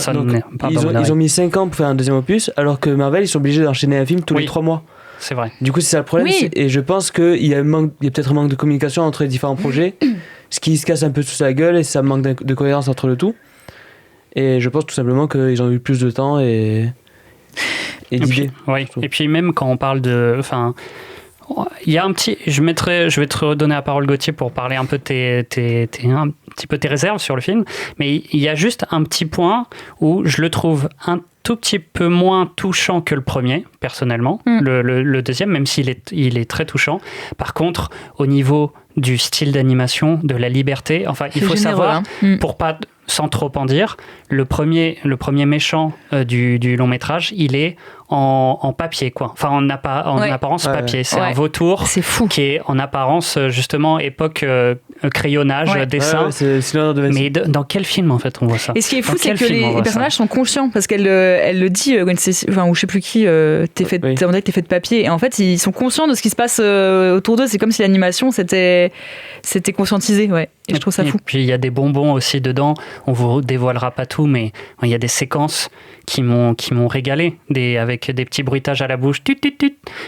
Ils ont mis 5 ans pour faire un deuxième opus, alors que Marvel, ils sont obligés d'enchaîner un film tous les 3 mois. C'est vrai. Du coup, c'est ça le problème. Et je pense qu'il y a peut-être un manque de communication entre les différents projets, ce qui se casse un peu sous la gueule, et ça manque de cohérence entre le tout. Et je pense tout simplement qu'ils ont eu plus de temps et d'idées. Et puis même quand on parle de... Il y a un petit, je vais te redonner la parole, Gauthier, pour parler un peu un petit peu tes réserves sur le film, mais il y a juste un petit point où je le trouve un tout petit peu moins touchant que le premier, personnellement, le deuxième, même s'il est très touchant. Par contre, au niveau du style d'animation, de la liberté, il faut savoir, pour pas sans trop en dire, le premier méchant du long métrage, il est en papier, quoi. Enfin, en apparence papier. C'est un vautour qui est en apparence, justement, époque crayonnage, dessin. Mais dans quel film, en fait, on voit ça ? Et ce qui est fou, c'est que les personnages sont conscients, parce qu'elle le dit, ou je sais plus qui, t'es fait de papier. Et en fait, ils sont conscients de ce qui se passe autour d'eux. C'est comme si l'animation, c'était conscientisé, ouais. Et je trouve ça fou. Et puis, il y a des bonbons aussi dedans. On vous dévoilera pas tout, mais il y a des séquences qui m'ont régalé, avec des petits bruitages à la bouche.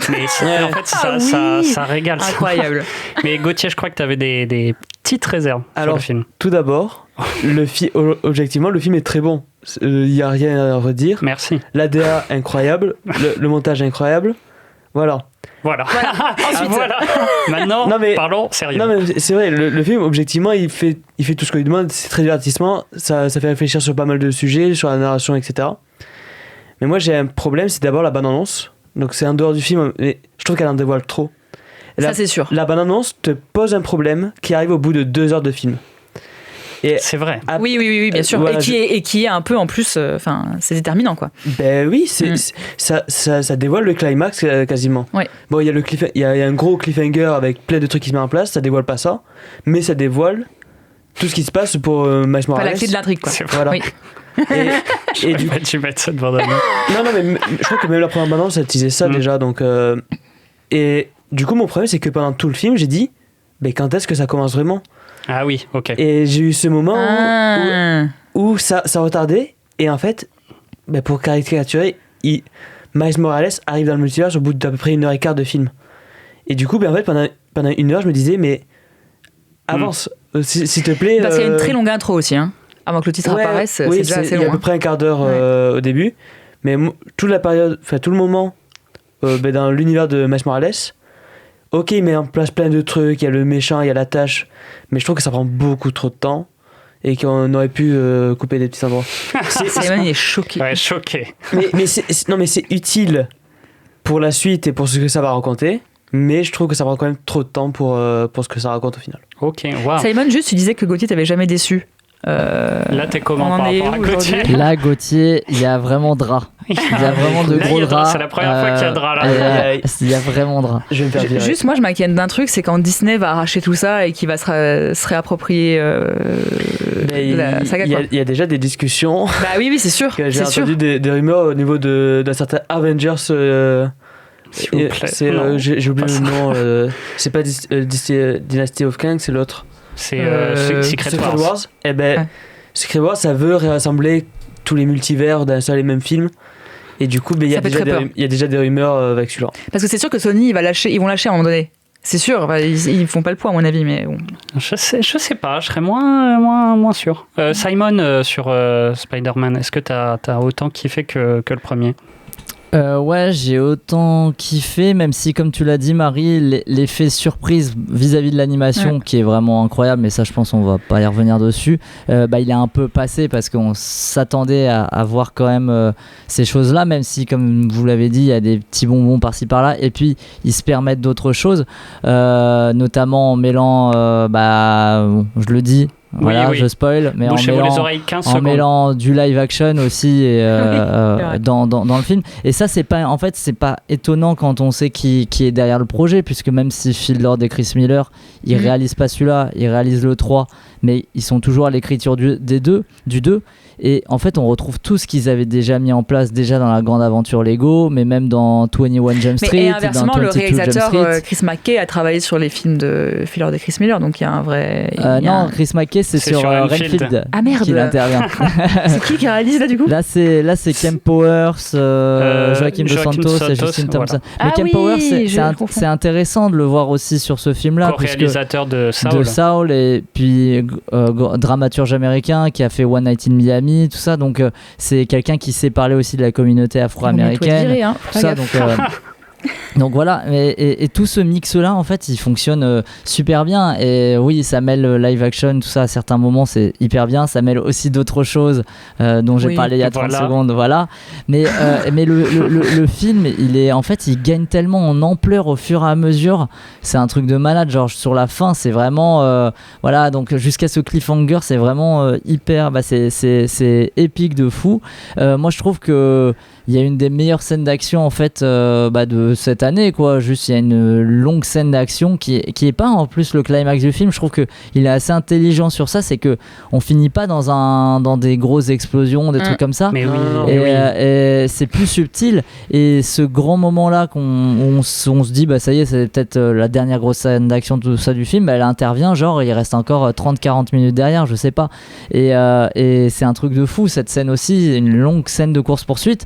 Mais en fait, ça régale. Incroyable. Mais Gauthier, je crois que tu avais des petites réserves sur le film. Tout d'abord, objectivement, le film est très bon. Il n'y a rien à redire. Merci. L'ADA incroyable, le montage incroyable. Voilà. Ensuite, maintenant, parlons sérieux. Non, mais c'est vrai, le film, objectivement, il fait tout ce qu'on lui demande. C'est très divertissement. Ça fait réfléchir sur pas mal de sujets, sur la narration, etc. Mais moi, j'ai un problème, c'est d'abord la bande-annonce. Donc, c'est en dehors du film, mais je trouve qu'elle en dévoile trop. Ça, c'est sûr. La bande-annonce te pose un problème qui arrive au bout de 2 heures de film. Et c'est vrai. Oui, bien sûr. Voilà, et qui est un peu en plus, c'est déterminant quoi. Ben oui, ça dévoile le climax quasiment. Ouais. Bon, il y a un gros cliffhanger avec plein de trucs qui se mettent en place, ça dévoile pas ça, mais ça dévoile tout ce qui se passe pour Miles Morales. Pas la clé de l'intrigue quoi. Voilà. Oui. Et du coup, tu mets ça devant la main. Non, mais je crois que même la première bande-annonce, ça disait ça déjà, donc. Et du coup, mon problème, c'est que pendant tout le film, j'ai dit, mais quand est-ce que ça commence vraiment? Ah oui, ok. Et j'ai eu ce moment où ça retardait, et en fait, pour caricaturer, Miles Morales arrive dans le multivers au bout d'à peu près 1h15 de film. Et du coup, en fait, pendant 1 heure, je me disais, mais avance, s'il te plaît. Parce qu'il y a une très longue intro aussi, hein. Avant que le titre apparaisse, c'est déjà assez long. Il y a à peu près un quart d'heure au début, mais toute la période, tout le moment dans l'univers de Miles Morales, ok, il met en place plein de trucs, il y a le méchant, il y a la tâche, mais je trouve que ça prend beaucoup trop de temps et qu'on aurait pu couper des petits endroits. Simon, il est choqué. Ouais, choqué. mais c'est utile pour la suite et pour ce que ça va raconter. Mais je trouve que ça prend quand même trop de temps pour ce que ça raconte au final. Ok, waouh. Simon, juste, tu disais que Gauthier t'avait jamais déçu. Là, t'es comment par rapport à Gauthier? Là, Gauthier, il y a vraiment drap. Il y a vraiment de gros draps. C'est la première fois qu'il y a drap là. Il y a vraiment drap. Je vais me faire virer. Juste, moi, je m'inquiète d'un truc, c'est quand Disney va arracher tout ça et qu'il va se réapproprier la saga. Il y a déjà des discussions. Bah oui, c'est sûr. J'ai entendu des rumeurs au niveau d'un certain Avengers. S'il vous plaît. J'ai oublié le nom. C'est pas Dynasty of Kang, c'est l'autre. C'est Secret Wars. Eh ben, Secret Wars, ça veut réassembler tous les multivers d'un seul et même film. Et du coup, il y a déjà des rumeurs avec celui-là. Parce que c'est sûr que Sony, ils vont lâcher à un moment donné. C'est sûr, ils font pas le poids à mon avis, mais bon. Je sais pas, je serais moins sûr. Simon, sur Spider-Man, est-ce que t'as autant kiffé que le premier? Ouais, j'ai autant kiffé, même si, comme tu l'as dit, Marie, l'effet surprise vis-à-vis de l'animation, qui est vraiment incroyable, mais ça, je pense, on va pas y revenir dessus, il est un peu passé parce qu'on s'attendait à voir quand même ces choses-là, même si, comme vous l'avez dit, il y a des petits bonbons par-ci par-là, et puis ils se permettent d'autres choses, notamment en mêlant, je le dis, voilà, je spoil, mais en mêlant du live action aussi et, dans le film. Et ça, c'est pas étonnant quand on sait qui est derrière le projet, puisque même si Phil Lord et Chris Miller, ils réalisent pas celui-là, ils réalisent le 3, mais ils sont toujours à l'écriture du 2. Et en fait, on retrouve tout ce qu'ils avaient déjà mis en place déjà dans la grande aventure Lego, mais même dans 21 Jump Street. Et inversement, le réalisateur Chris McKay a travaillé sur les films de Phil Lord et Chris Miller, donc il y a un vrai. Chris McKay, c'est sur Renfield. Ah merde. Qu'il intervient. C'est qui réalise là du coup? Là, c'est Ken Powers, Joaquin Dos Santos et Justin Thompson. Voilà. Mais Ken Powers, c'est intéressant de le voir aussi sur ce film-là, co-réalisateur de Saul et puis dramaturge américain qui a fait One Night in Miami, tout ça, donc c'est quelqu'un qui sait parler aussi de la communauté afro-américaine, tout ça, donc voilà, et tout ce mix-là, en fait, il fonctionne super bien. Et oui, ça mêle live action, tout ça, à certains moments, c'est hyper bien. Ça mêle aussi d'autres choses dont j'ai parlé il y a 30 secondes, voilà. Mais le film, il gagne tellement en ampleur au fur et à mesure. C'est un truc de malade. Genre, sur la fin, c'est vraiment... voilà, donc jusqu'à ce cliffhanger, c'est vraiment hyper... c'est épique de fou. Moi, je trouve que il y a une des meilleures scènes d'action en fait de cette année, quoi. Juste, il y a une longue scène d'action qui est pas en plus le climax du film. Je trouve que il est assez intelligent sur ça, c'est que on finit pas dans des grosses explosions, des trucs comme ça. Mais oui. Et c'est plus subtil. Et ce grand moment là on se dit ça y est, c'est peut-être la dernière grosse scène d'action tout ça du film. Elle intervient, genre il reste encore 30-40 minutes derrière, je sais pas. Et c'est un truc de fou cette scène aussi, une longue scène de course poursuite.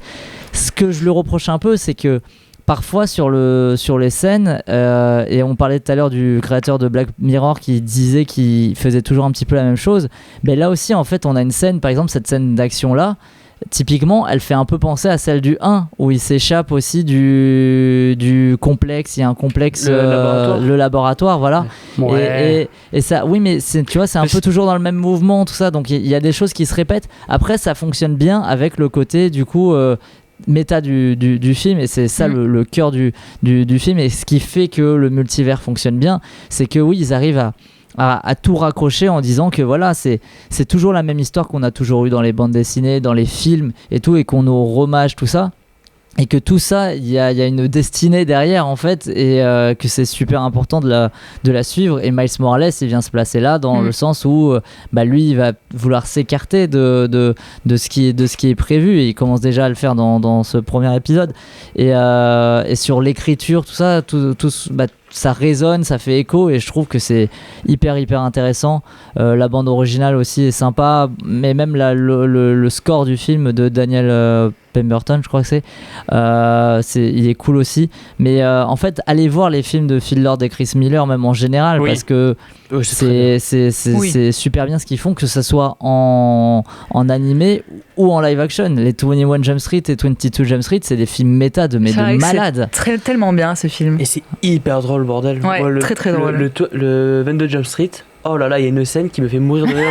Ce que je lui reproche un peu, c'est que parfois sur les scènes, et on parlait tout à l'heure du créateur de Black Mirror qui disait qu'il faisait toujours un petit peu la même chose, mais là aussi en fait on a une scène, par exemple cette scène d'action là, typiquement elle fait un peu penser à celle du 1 où il s'échappe aussi du complexe, il y a un complexe, le laboratoire, voilà. Ouais. Et ça, oui, mais tu vois, c'est un peu toujours dans le même mouvement, tout ça, donc il y a des choses qui se répètent. Après ça fonctionne bien avec le côté du coup méta du film, et c'est ça le cœur du film, et ce qui fait que le multivers fonctionne bien, c'est que oui, ils arrivent à tout raccrocher en disant que voilà, c'est toujours la même histoire qu'on a toujours eu dans les bandes dessinées, dans les films et tout, et qu'on nous rehommage tout ça. Et que tout ça, il y a une destinée derrière en fait, et que c'est super important de la suivre. Et Miles Morales, il vient se placer là dans le sens où lui, il va vouloir s'écarter de ce qui est prévu, et il commence déjà à le faire dans ce premier épisode. Et sur l'écriture, tout ça, ça résonne, ça fait écho, et je trouve que c'est hyper intéressant. La bande originale aussi est sympa, mais même le score du film de Daniel Pemberton, je crois que il est cool aussi. Mais en fait, allez voir les films de Phil Lord et Chris Miller, même en général, parce que c'est super bien ce qu'ils font, que ce soit en animé ou en live action. Les 21 Jump Street et 22 Jump Street, c'est des films méta de malades. C'est tellement bien ce film. Et c'est hyper drôle, bordel. Ouais, très drôle. Le 22 Jump Street, oh là là, il y a une scène qui me fait mourir de rire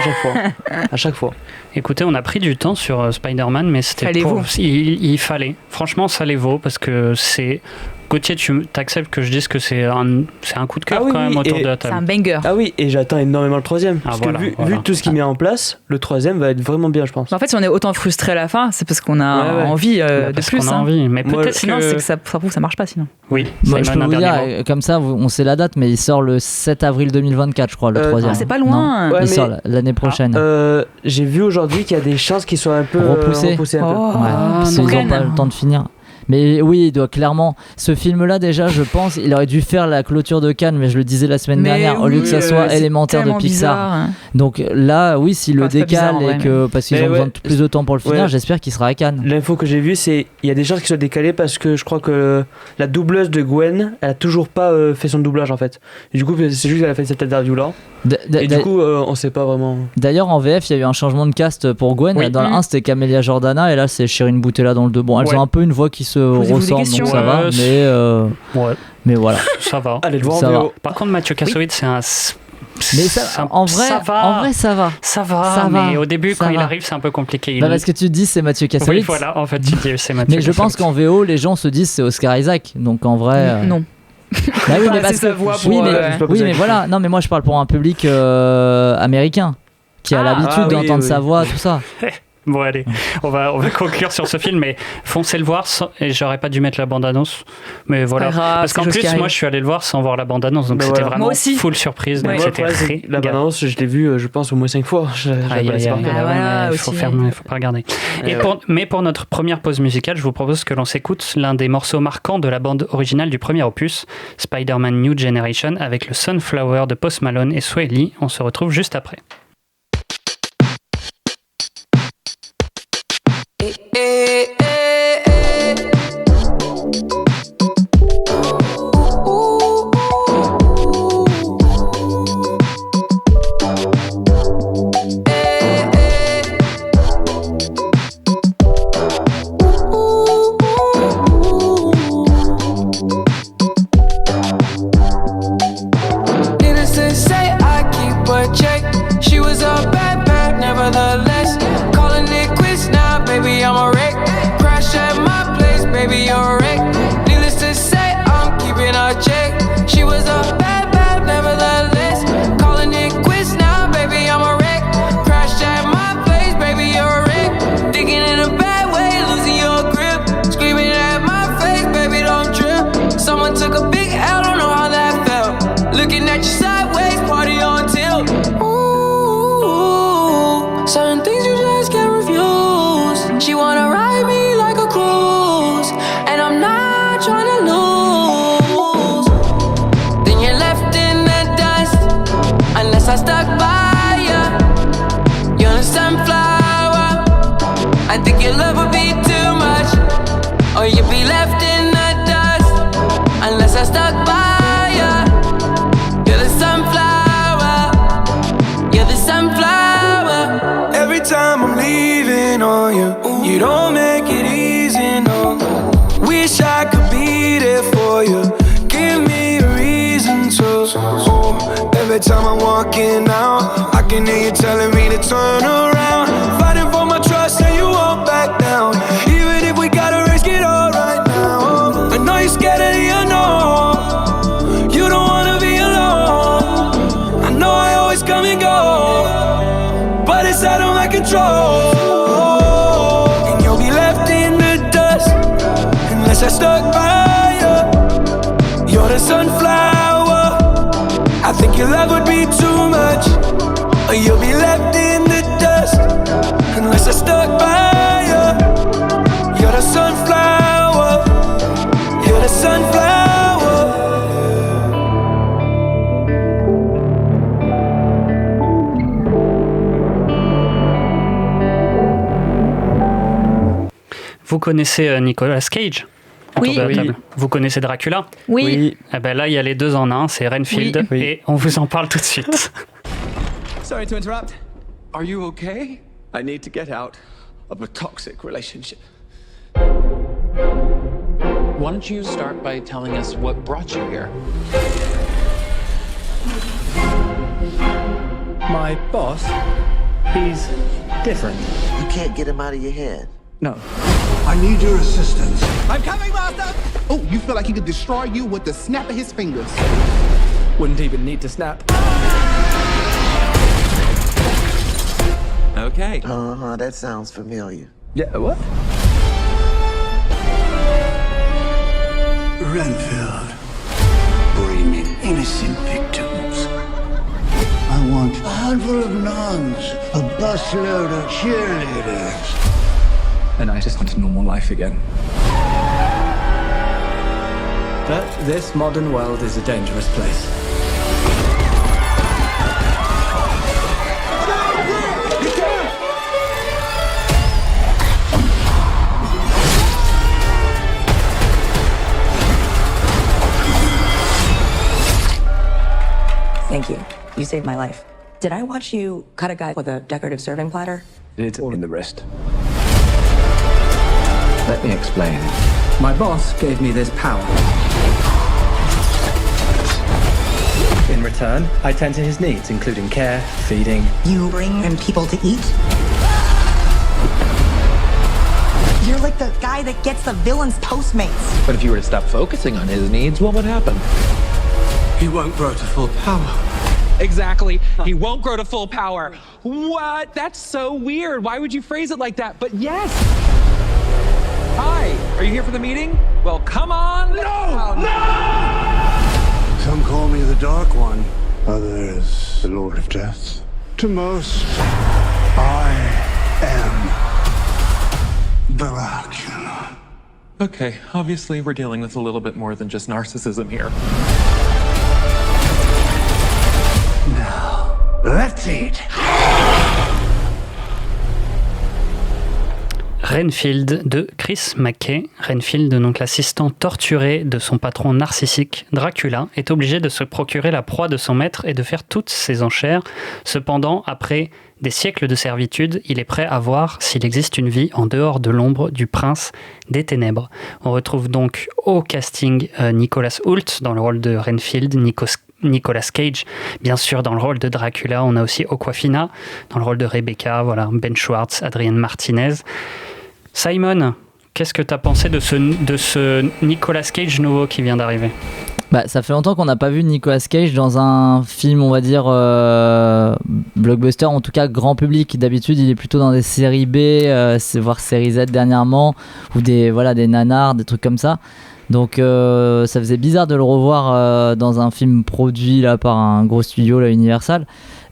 à chaque fois. Écoutez, on a pris du temps sur Spider-Man, mais il fallait. Franchement, ça les vaut, parce que c'est... Gauthier, tu t'acceptes que je dise que c'est un coup de cœur quand même autour de la table. C'est un banger. Ah oui, et j'attends énormément le troisième. Parce que vu tout ce qu'il met en place, le troisième va être vraiment bien, je pense. En fait, si on est autant frustré à la fin, c'est parce qu'on a envie de plus. Qu'on a envie, mais peut-être sinon, c'est que ça prouve que ça marche pas sinon. Oui, moi, je peux vous dire, comme ça, on sait la date, mais il sort le 7 avril 2024, je crois, le troisième. Ah, c'est pas loin. Il sort l'année prochaine. J'ai vu aujourd'hui qu'il y a des chances qu'il soit un peu repoussé un peu. Parce qu'ils n'ont pas le temps de finir. Mais oui, il doit clairement. Ce film-là, déjà, je pense, il aurait dû faire la clôture de Cannes, mais je le disais la semaine dernière, au lieu que ça soit élémentaire de Pixar. Bizarre, hein. Donc là, oui, s'il le décale et que parce qu'ils ont besoin de plus de temps pour le finir, j'espère qu'il sera à Cannes. L'info que j'ai vue, c'est il y a des chances qu'il soit décalé parce que je crois que la doubleuse de Gwen, elle a toujours pas fait son doublage en fait. Et du coup, c'est juste qu'elle a fait cette interview-là. Et du coup, on sait pas vraiment. D'ailleurs, en VF, il y a eu un changement de cast pour Gwen. Dans le 1, c'était Camélia Jordana, et là, c'est Shirin Boutella dans le 2. Bon, elles ont un peu une voix qui se ressemble, donc ça va. Mais voilà. Ça va. Allez le voir ça en va. VO. Par contre, Mathieu Kassovitz, c'est un... Mais ça, en vrai, ça va. Ça va, mais au début, quand il arrive, c'est un peu compliqué. Parce que tu te dis c'est Mathieu Kassovitz. Oui, voilà, en fait, tu dis c'est Mathieu Mais je pense qu'en VO, les gens se disent c'est Oscar Isaac. Donc en vrai. Non. Bah oui, mais parce que mais voilà. Non, mais moi je parle pour un public américain qui a l'habitude d'entendre sa voix, tout ça. Bon, allez, on va conclure sur ce film, mais foncez le voir, et j'aurais pas dû mettre la bande-annonce, mais voilà. Grave, parce qu'en plus, moi, je suis allé le voir sans voir la bande-annonce, donc c'était vraiment full surprise. Donc c'était la bande-annonce, je l'ai vue, je pense, au moins 5 fois. Il faut pas regarder. Mais pour notre première pause musicale, je vous propose que l'on s'écoute l'un des morceaux marquants de la bande originale du premier opus, Spider-Man New Generation, avec le Sunflower de Post Malone et Sway Lee. On se retrouve juste après. You don't make it easy, no. Wish I could be there for you. Give me a reason to. Every time I'm walking out, I can hear you telling me to turn around. Fighting for my trust and you won't back down. Even if we gotta risk it all right now. I know you're scared of the unknown. You don't wanna be alone. I know I control. And you'll be left in the dust unless I stuck by you. You're the sunflower. I think your love would be too much. Or you'll be left in the dust unless I stuck by you. You're the sunflower. You're the sunflower. Vous connaissez Nicolas Cage? Oui. Vous connaissez Dracula? Oui. Eh ben là, il y a les deux en un, c'est Renfield, et on vous en parle tout de suite. Sorry to interrupt. Are you okay? I need to get out of a toxic relationship. Why don't you start by telling us what brought you here? My boss, he's different. You can't get him out of your head. No. I need your assistance. I'm coming, Master! Oh, you feel like he could destroy you with the snap of his fingers. Wouldn't even need to snap. Okay. That sounds familiar. Yeah, what? Renfield, bring me innocent victims. I want a handful of nuns, a busload of cheerleaders. And I just want a normal life again. But this modern world is a dangerous place. Thank you. You saved my life. Did I watch you cut a guy with a decorative serving platter? It's all in the wrist. Let me explain. My boss gave me this power. In return, I tend to his needs, including care, feeding. You bring in people to eat? You're like the guy that gets the villain's Postmates. But if you were to stop focusing on his needs, what would happen? He won't grow to full power. Exactly. He won't grow to full power. What? That's so weird. Why would you phrase it like that? But yes. Hi. Are you here for the meeting? Well, come on. No! Some call me the Dark One. Others, the Lord of Death. To most, I am Dracula. Okay, obviously we're dealing with a little bit more than just narcissism here. Now, let's eat. Renfield de Chris McKay. Renfield, donc l'assistant torturé de son patron narcissique Dracula, est obligé de se procurer la proie de son maître et de faire toutes ses enchères. Cependant, après des siècles de servitude, il est prêt à voir s'il existe une vie en dehors de l'ombre du prince des ténèbres. On retrouve donc au casting Nicholas Hoult dans le rôle de Renfield, Nicolas Cage, bien sûr, dans le rôle de Dracula. On a aussi Awkwafina dans le rôle de Rebecca, voilà, Ben Schwartz, Adrienne Martinez. Simon, qu'est-ce que tu as pensé de ce Nicolas Cage nouveau qui vient d'arriver? Ça fait longtemps qu'on n'a pas vu Nicolas Cage dans un film, on va dire, blockbuster, en tout cas grand public. D'habitude, il est plutôt dans des séries B, voire séries Z dernièrement, ou des nanars, des trucs comme ça. Donc ça faisait bizarre de le revoir dans un film produit là, par un gros studio, là, Universal.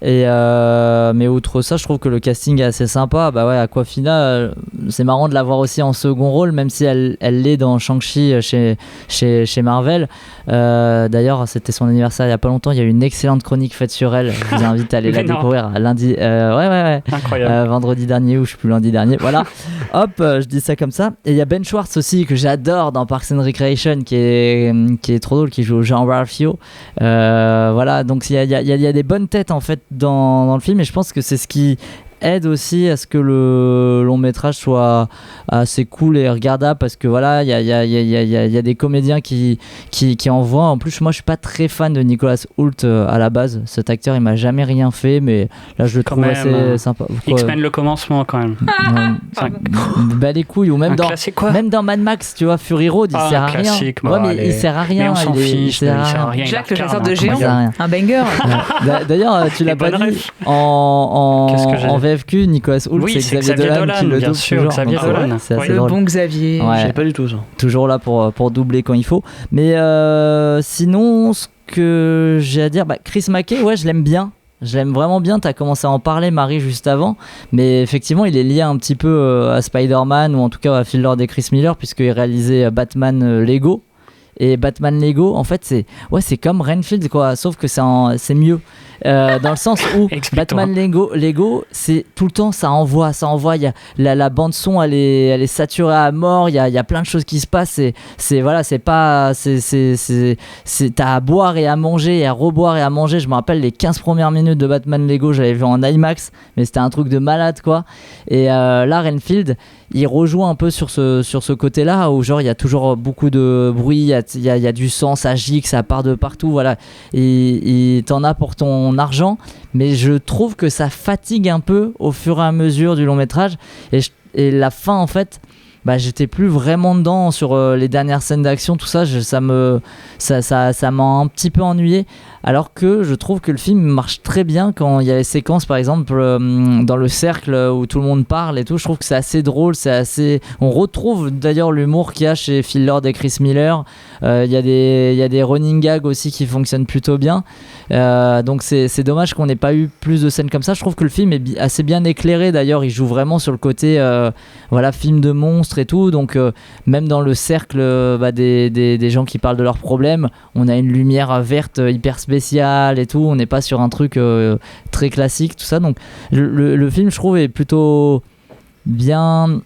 Mais outre ça, je trouve que le casting est assez sympa. Awkwafina, c'est marrant de la voir aussi en second rôle, même si elle l'est dans Shang-Chi chez Marvel. D'ailleurs, c'était son anniversaire il y a pas longtemps. Il y a eu une excellente chronique faite sur elle. Je vous invite à aller la découvrir lundi. Ouais. Incroyable. Vendredi dernier, ou je sais plus, lundi dernier. Voilà. Hop, je dis ça comme ça. Et il y a Ben Schwartz aussi, que j'adore dans Parks and Recreation, qui est trop drôle, qui joue Jean Ralphio. Voilà, donc il y a des bonnes têtes en fait dans le film, et je pense que c'est ce qui aide aussi à ce que le long métrage soit assez cool et regardable, parce que voilà, il y a des comédiens qui envoient. En plus, moi je suis pas très fan de Nicolas Hoult à la base. Cet acteur, il m'a jamais rien fait, mais là je le trouve assez sympa. X-Men le commencement quand même. Les couilles, ou même dans Mad Max, tu vois, Fury Road, il sert à rien. Mais il sert à rien. Mais on s'en fiche, il sert à rien. Jack le chasseur de géants, un banger. D'ailleurs, tu l'as pas dit en PFQ, Nicolas Hoult, oui, c'est Xavier Dolan qui le bien double sûr, toujours. Xavier Dolan. C'est assez le drôle. bon Xavier. Ouais. Je savais pas du tout ça. Toujours là pour doubler quand il faut. Mais sinon, ce que j'ai à dire, Chris McKay, ouais, je l'aime bien. Je l'aime vraiment bien, tu as commencé à en parler Marie juste avant, mais effectivement il est lié un petit peu à Spider-Man ou en tout cas à Phil Lord et Chris Miller puisqu'il réalisait Batman Lego. Et Batman Lego en fait c'est comme Renfield quoi, sauf que c'est mieux dans le sens où Batman Lego c'est tout le temps ça envoie, il y a la bande son elle est saturée à mort, il y a plein de choses qui se passent, t'as à boire et à manger et à reboire et à manger. Je me rappelle les 15 premières minutes de Batman Lego, j'avais vu en IMAX, mais c'était un truc de malade quoi. Et là Renfield il rejoue un peu sur ce côté là où genre il y a toujours beaucoup de bruit, il y a du sang, ça gicle, ça part de partout, voilà, et t'en as pour ton argent, mais je trouve que ça fatigue un peu au fur et à mesure du long métrage, et la fin en fait j'étais plus vraiment dedans sur les dernières scènes d'action, tout ça, ça m'a un petit peu ennuyé, alors que je trouve que le film marche très bien quand il y a les séquences par exemple dans le cercle où tout le monde parle et tout. Je trouve que c'est assez drôle, on retrouve d'ailleurs l'humour qu'il y a chez Phil Lord et Chris Miller. Il y a des running gags aussi qui fonctionnent plutôt bien, donc c'est dommage qu'on n'ait pas eu plus de scènes comme ça. Je trouve que le film est assez bien éclairé, d'ailleurs il joue vraiment sur le côté film de monstre et tout, donc même dans le cercle des gens qui parlent de leurs problèmes, on a une lumière verte hyper spéciale et tout, on n'est pas sur un truc très classique, tout ça, donc le film je trouve est plutôt bien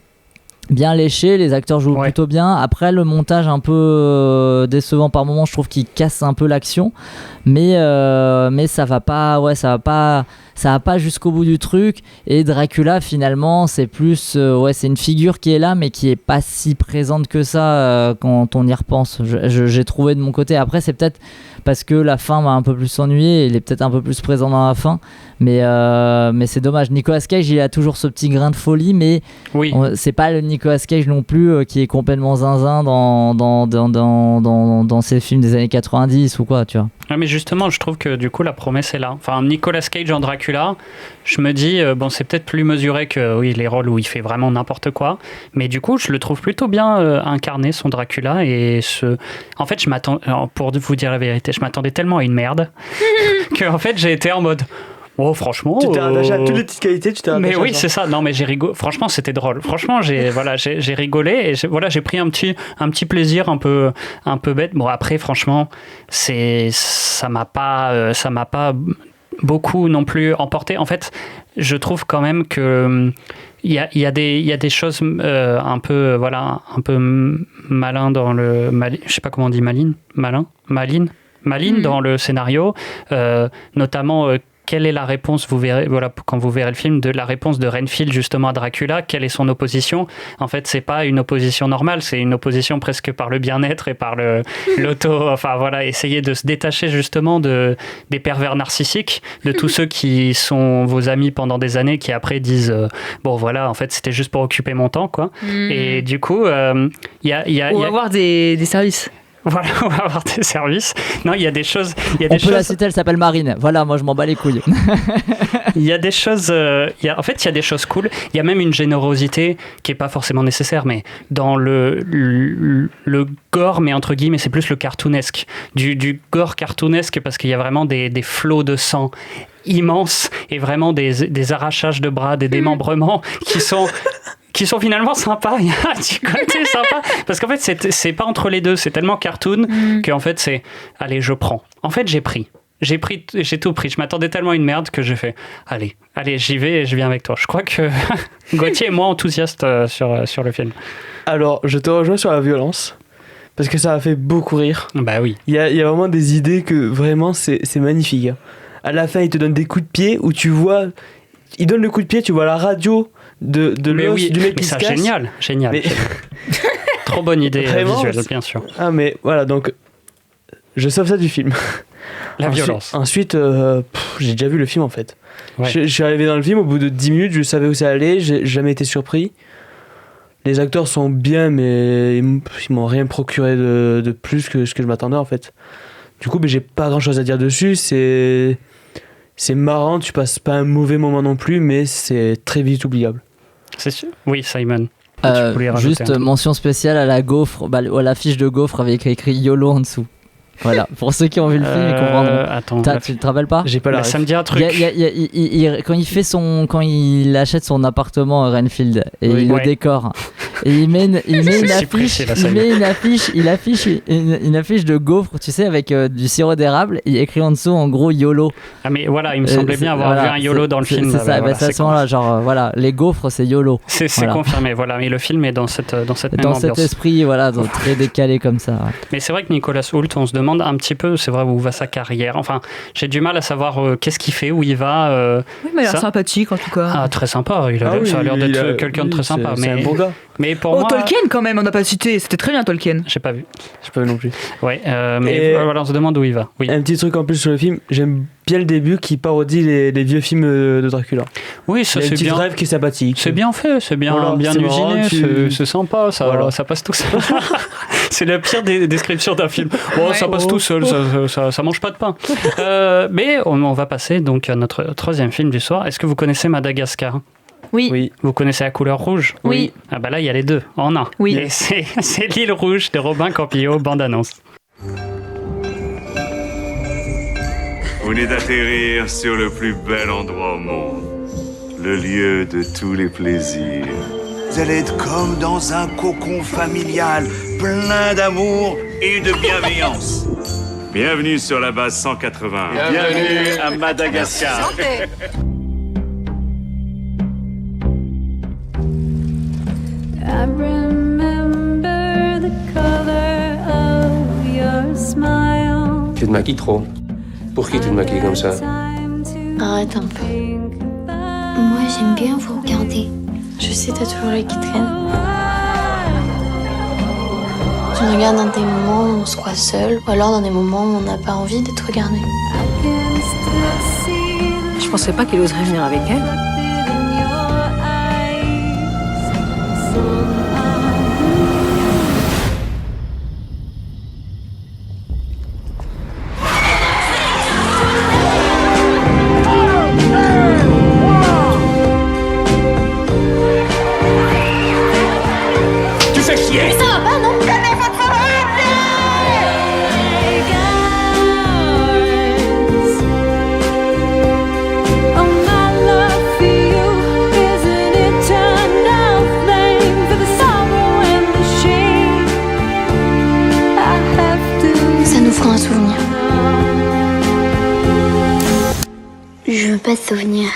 léché, les acteurs jouent plutôt bien. Après le montage un peu décevant par moments, je trouve qu'il casse un peu l'action, mais ça va pas jusqu'au bout du truc. Et Dracula finalement c'est plus c'est une figure qui est là mais qui est pas si présente que ça quand on y repense. J'ai trouvé de mon côté. Après c'est peut-être parce que la fin m'a un peu plus ennuyé, il est peut-être un peu plus présent dans la fin, mais c'est dommage. Nicolas Cage il a toujours ce petit grain de folie, mais c'est pas le Nicolas Cage non plus qui est complètement zinzin dans ses films des années 90 ou quoi, tu vois. Ah, mais justement, je trouve que du coup la promesse est là. Enfin, Nicolas Cage en Dracula, je me dis c'est peut-être plus mesuré que les rôles où il fait vraiment n'importe quoi, mais du coup je le trouve plutôt bien incarné son Dracula. Et en fait pour vous dire la vérité, je m'attendais tellement à une merde que en fait j'ai été en mode oh franchement tu t'es attaché à toutes les petites qualités, tu t'es attaché. Mais oui, c'est ça. Non mais j'ai rigolé, franchement c'était drôle, franchement j'ai rigolé et j'ai pris un petit plaisir un peu bête. Bon après franchement ça m'a pas beaucoup non plus emporté. En fait je trouve quand même que il y a des choses un peu malin dans le je sais pas comment on dit, maline dans le scénario, notamment quelle est la réponse, vous verrez, quand vous verrez le film, de la réponse de Renfield justement à Dracula, quelle est son opposition. En fait, c'est pas une opposition normale, c'est une opposition presque par le bien-être et par l'auto, essayer de se détacher justement des pervers narcissiques, de tous ceux qui sont vos amis pendant des années, qui après disent en fait c'était juste pour occuper mon temps, quoi. Et du coup, ou avoir des services. Voilà, on va avoir des services. Non, il y a des choses. On peut la citer, elle s'appelle Marine. Voilà, moi je m'en bats les couilles. Il y a des choses. En fait, il y a des choses cool. Il y a même une générosité qui est pas forcément nécessaire, mais dans le gore, mais entre guillemets, c'est plus le cartoonesque. Du gore cartoonesque parce qu'il y a vraiment des flots de sang immenses et vraiment des arrachages de bras, des démembrements qui sont finalement sympas. Il y a un petit côté sympa parce qu'en fait c'est pas entre les deux, c'est tellement cartoon qu'en fait c'est allez je prends. En fait j'ai tout pris. Je m'attendais tellement à une merde que j'ai fait allez j'y vais et je viens avec toi. Je crois que Gauthier est moins enthousiaste sur le film. Alors je te rejoins sur la violence parce que ça a fait beaucoup rire. Bah oui. Il y a vraiment des idées que vraiment c'est magnifique. À la fin il te donne des coups de pied où tu vois, il donne le coup de pied, tu vois la radio de l'os du mec qui se casse. Génial. Mais... Trop bonne idée visuelle, bien sûr. Ah mais voilà, donc je sauve ça du film. La violence. Ensuite, j'ai déjà vu le film en fait. Ouais. Je suis arrivé dans le film, au bout de 10 minutes, je savais où ça allait, j'ai jamais été surpris. Les acteurs sont bien, mais ils m'ont rien procuré de plus que ce que je m'attendais en fait. Du coup, j'ai pas grand chose à dire dessus. c'est marrant, tu passes pas un mauvais moment non plus, mais c'est très vite oubliable. C'est sûr. Oui, Simon. Juste mention spéciale à la gaufre, à la fiche de gaufre avec écrit YOLO en dessous. Voilà, pour ceux qui ont vu le film, ils comprendront. Attends, tu te rappelles pas? J'ai pas la ref. Ça me dit un truc. Quand il achète son appartement à Renfield et il le décore, et il met une affiche de gaufre, tu sais, avec du sirop d'érable, et il écrit en dessous en gros YOLO. Ah mais voilà, il me semblait bien avoir vu un YOLO dans le film. C'est ça, à ce moment-là, genre voilà, les gaufres c'est YOLO. C'est confirmé, voilà, mais le film est dans cette même ambiance. Dans cet esprit, voilà, donc très décalé comme ça. Ouais. Mais c'est vrai que Nicolas Hoult, on se demande un petit peu, c'est vrai, où va sa carrière. Enfin, j'ai du mal à savoir qu'est-ce qu'il fait, où il va. Oui, mais il a l'air sympathique en tout cas. Ah, très sympa. Ça a l'air d'être quelqu'un de très sympa. C'est un bon gars. Mais pour moi. Tolkien quand même, on n'a pas cité. C'était très bien Tolkien. J'ai pas vu. J'ai pas vu non plus. Ouais, mais voilà, on se demande où il va. Oui. Un petit truc en plus sur le film, j'aime bien le début qui parodie les vieux films de Dracula. Oui, ça c'est bien. Il y a un petit rêve qui est sympathique. C'est bien fait, c'est bien, voilà, bien usiné, c'est sympa, ça passe tout seul. C'est la pire des descriptions d'un film. Oh, ça passe tout seul, ça mange pas de pain. Mais on va passer donc à notre troisième film du soir. Est-ce que vous connaissez Madagascar? Oui. Vous connaissez La couleur rouge? Oui. Ah bah là, il y a les deux en un. Oui. Et c'est L'île rouge de Robin Campillo, bande-annonce. Vous venez d'atterrir sur le plus bel endroit au monde, le lieu de tous les plaisirs. Vous allez être comme dans un cocon familial, plein d'amour et de bienveillance. Bienvenue sur la base 180. Bienvenue à Madagascar. I remember the color of your smile. Tu te maquilles trop. Pour qui tu te maquilles comme ça? Arrête un peu. Moi, j'aime bien vous regarder. Je sais, t'as toujours les qui traînent. Tu me regardes dans des moments où on se croit seul, ou alors dans des moments où on n'a pas envie d'être regardé. Je pensais pas qu'il oserait venir avec elle. Je veux pas de souvenirs.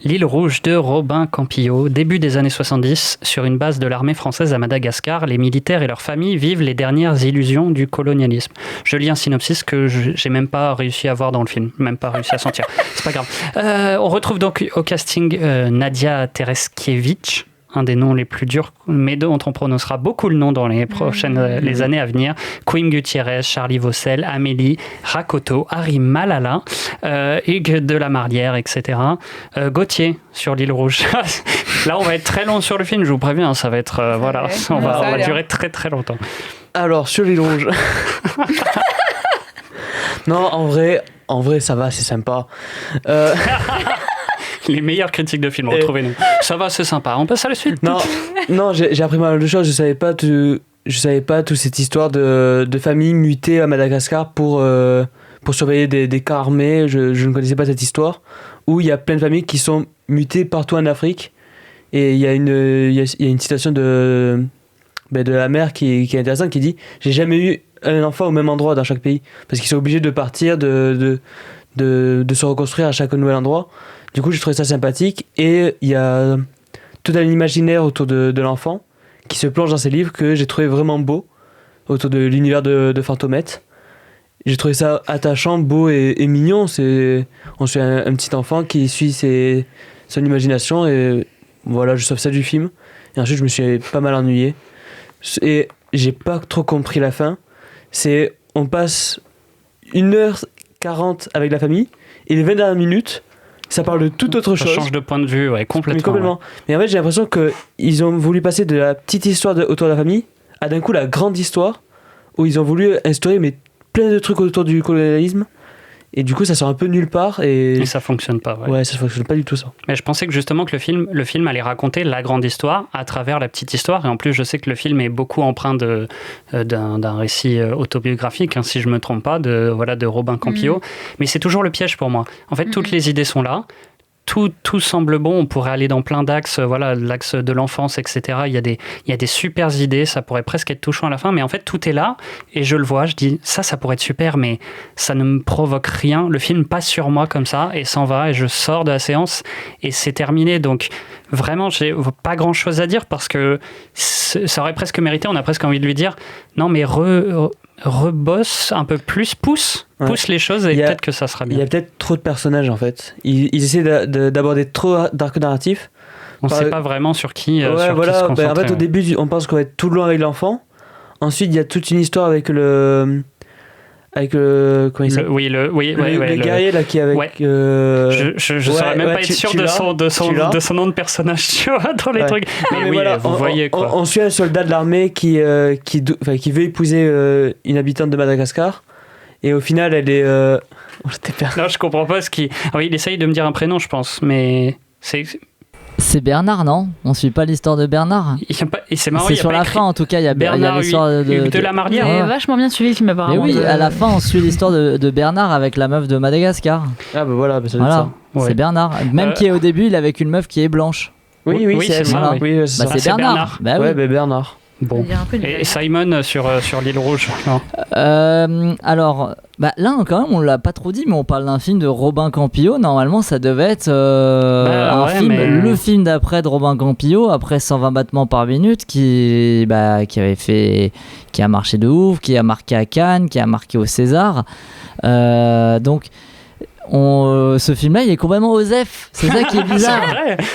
L'île rouge de Robin Campillo, début des années 70, sur une base de l'armée française à Madagascar, les militaires et leurs familles vivent les dernières illusions du colonialisme. Je lis un synopsis que j'ai même pas réussi à voir dans le film, même pas réussi à sentir. C'est pas grave. On retrouve donc au casting Nadia Tereskiewicz, un des noms les plus durs, mais dont on prononcera beaucoup le nom dans les les années à venir. Queen Gutiérrez, Charlie Vaucel, Amélie Rakoto, Harry Malala, Hugues de la Marlière, etc. Gauthier sur l'île rouge. Là, on va être très long sur le film, je vous préviens, ça va être voilà, on va durer très très longtemps. Alors sur l'île rouge. Non, en vrai, ça va, c'est sympa. Les meilleures critiques de films, retrouvez-nous. Ça va, c'est sympa. On passe à la suite. Non, j'ai appris mal de choses. Je savais pas toute cette histoire de famille mutée à Madagascar pour surveiller des cas armés. Je ne connaissais pas cette histoire. Où il y a plein de familles qui sont mutées partout en Afrique. Et il y a une citation de la mère qui est intéressante, qui dit « J'ai jamais eu un enfant au même endroit dans chaque pays. » Parce qu'ils sont obligés de partir, de se reconstruire à chaque nouvel endroit. Du coup, j'ai trouvé ça sympathique. Et il y a tout un imaginaire autour de l'enfant qui se plonge dans ces livres que j'ai trouvé vraiment beau, autour de l'univers de Fantomette. J'ai trouvé ça attachant, beau et mignon. On suit un petit enfant qui suit son imagination. Et voilà, je sauve ça du film. Et ensuite, je me suis pas mal ennuyé. Et j'ai pas trop compris la fin. On passe 1h40 avec la famille. Et les 20 dernières minutes, ça parle de toute autre chose. Ça change de point de vue, ouais, complètement. Mais complètement. Mais en fait, j'ai l'impression qu'ils ont voulu passer de la petite histoire autour de la famille à d'un coup la grande histoire où ils ont voulu instaurer plein de trucs autour du colonialisme. Et du coup, ça sort un peu nulle part. Et ça fonctionne pas. Ouais, ça fonctionne pas du tout, ça. Mais je pensais que justement que le film allait raconter la grande histoire à travers la petite histoire. Et en plus, je sais que le film est beaucoup empreint d'un récit autobiographique, hein, si je me trompe pas, de Robin Campillo. Mais c'est toujours le piège pour moi. En fait, toutes les idées sont là. Tout semble bon, on pourrait aller dans plein d'axes, l'axe de l'enfance, etc. Il y a des super idées, ça pourrait presque être touchant à la fin, mais en fait tout est là, et je le vois, je dis ça pourrait être super, mais ça ne me provoque rien, le film passe sur moi comme ça, et s'en va, et je sors de la séance, et c'est terminé, donc vraiment j'ai pas grand chose à dire, parce que ça aurait presque mérité, on a presque envie de lui dire, non mais rebosse un peu plus, pousse les choses et peut-être que ça sera bien. Il y a peut-être trop de personnages en fait. Ils essaient d'aborder trop d'arcs narratifs. On ne sait pas vraiment sur qui se concentrer. En fait, au début, on pense qu'on va être tout le long avec l'enfant. Ensuite, il y a toute une histoire avec le comment il s'appelle, le guerrier là qui est avec je saurais même pas être sûr de son nom de personnage, tu vois, dans les trucs, mais oui, voilà, vous voyez quoi. On suit un soldat de l'armée qui veut épouser une habitante de Madagascar, et au final elle est non, je comprends pas il essaye de me dire un prénom, je pense, mais c'est Bernard, non? On suit pas l'histoire de Bernard. Et c'est marrant, c'est sur la fin en tout cas, il y a l'histoire de la Marlière. Il a vachement bien suivi le film apparemment. Mais oui, à la fin on suit l'histoire de Bernard avec la meuf de Madagascar. Ah bah voilà, ça doit être ça. C'est Bernard. Même qui est au début, il est avec une meuf qui est blanche. Oui, c'est ça. Oui, c'est Bernard. Bah oui, Bernard. Bon. Et Simon sur l'île rouge. Alors, là quand même on l'a pas trop dit, mais on parle d'un film de Robin Campillo. Normalement ça devait être le film d'après de Robin Campillo, après 120 battements par minute, qui a marché de ouf, qui a marqué à Cannes, qui a marqué au César. Donc ce film-là, il est complètement osef. C'est ça qui est bizarre.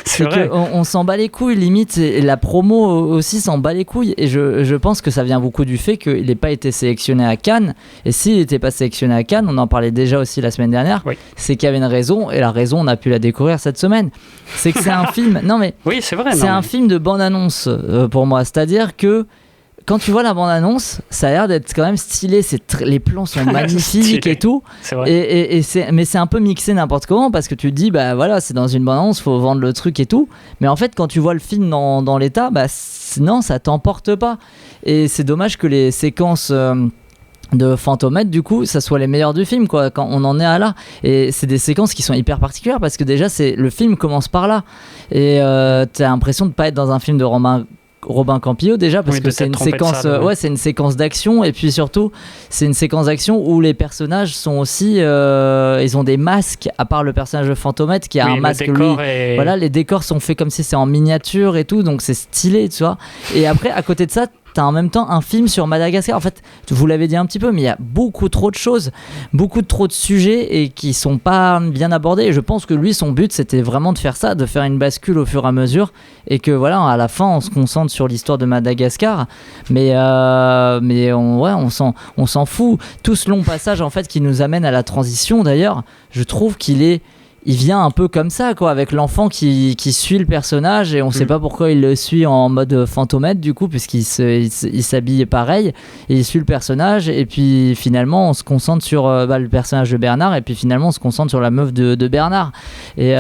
c'est vrai. On s'en bat les couilles, limite. Et la promo aussi s'en bat les couilles. Et je pense que ça vient beaucoup du fait qu'il n'ait pas été sélectionné à Cannes. Et s'il n'était pas sélectionné à Cannes, on en parlait déjà aussi la semaine dernière, c'est qu'il y avait une raison. Et la raison, on a pu la découvrir cette semaine. C'est que c'est un film. Non, mais oui, c'est vrai. C'est un film de bande-annonce pour moi. C'est-à-dire que quand tu vois la bande-annonce, ça a l'air d'être quand même stylé. Les plans sont magnifiques et tout. C'est vrai. Mais c'est un peu mixé n'importe comment, parce que tu te dis, c'est dans une bande-annonce, faut vendre le truc et tout. Mais en fait, quand tu vois le film dans l'état, non, ça t'emporte pas. Et c'est dommage que les séquences de Fantomètre, du coup, ça soit les meilleures du film, quoi, quand on en est à là. Et c'est des séquences qui sont hyper particulières, parce que déjà, le film commence par là. Et t'as l'impression de pas être dans un film de Robin Campillo déjà, parce que c'est une séquence c'est une séquence d'action, et puis surtout c'est une séquence d'action où les personnages sont aussi ils ont des masques, à part le personnage de Fantomètre qui a un masque, les décors sont faits comme si c'est en miniature et tout, donc c'est stylé, tu vois. Et après à côté de ça, t'as en même temps un film sur Madagascar. En fait, vous l'avez dit un petit peu, mais il y a beaucoup trop de choses, trop de sujets, et qui sont pas bien abordés. Et je pense que lui, son but, c'était vraiment de faire ça, de faire une bascule au fur et à mesure, et que voilà, à la fin, on se concentre sur l'histoire de Madagascar. Mais on s'en fout. Tout ce long passage, en fait, qui nous amène à la transition, d'ailleurs, je trouve qu'il vient un peu comme ça, quoi, avec l'enfant qui suit le personnage, et on sait pas pourquoi il le suit en mode Fantomètre, du coup, puisqu'il s'habille pareil, et il suit le personnage, et puis finalement on se concentre sur le personnage de Bernard, et puis finalement on se concentre sur la meuf de Bernard. Et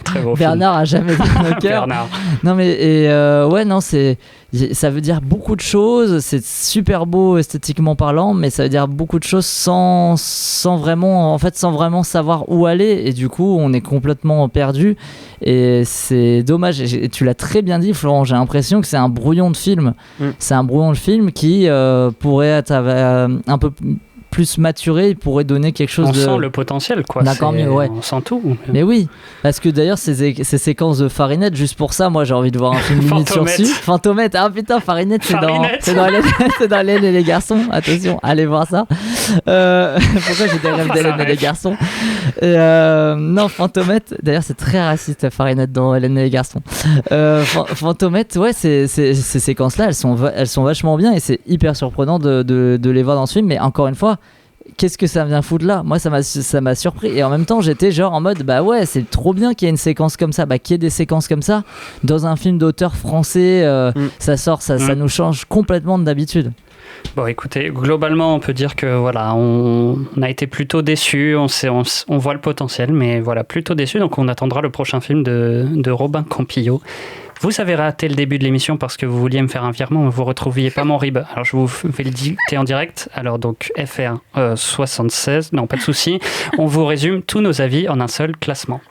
très beau Bernard film. a jamais dit nos cœurs. Non mais ça veut dire beaucoup de choses, c'est super beau esthétiquement parlant, mais ça veut dire beaucoup de choses sans vraiment savoir où aller, et du coup on est complètement perdu, et c'est dommage. Et tu l'as très bien dit, Florent, j'ai l'impression que c'est un brouillon de film. C'est un brouillon de film qui pourrait être un peu plus maturé, il pourrait donner quelque chose on sent le potentiel, quoi. D'accord, mieux, ouais. On sent tout. Mais oui, parce que d'ailleurs ces séquences de Farinette, juste pour ça, moi j'ai envie de voir un film limite sur dessus. Fantomètre, ah putain, Farinette, c'est dans l'Hélène et les garçons. Attention, allez voir ça. Pourquoi j'ai des rêves d'Hélène et les garçons? Non, Fantomètre, d'ailleurs c'est très raciste, Farinette dans Hélène et les garçons. Fantomètre, ouais, ces séquences là, elles sont vachement bien, et c'est hyper surprenant de les voir dans ce film. Mais encore une fois, qu'est-ce que ça vient foutre là ? Moi, ça m'a surpris. Et en même temps, j'étais genre en mode, bah ouais, c'est trop bien qu'il y ait une séquence comme ça, qu'il y ait des séquences comme ça. Dans un film d'auteur français, ça sort, ça nous change complètement d'habitude. Bon, écoutez, globalement, on peut dire que voilà, on a été plutôt déçus, on voit le potentiel, mais voilà, plutôt déçus. Donc, on attendra le prochain film de Robin Campillo. Vous avez raté le début de l'émission parce que vous vouliez me faire un virement, mais vous ne retrouviez pas mon RIB. Alors, je vous fais le dicter en direct. Alors, donc, FR 76, non, pas de souci. On vous résume tous nos avis en un seul classement.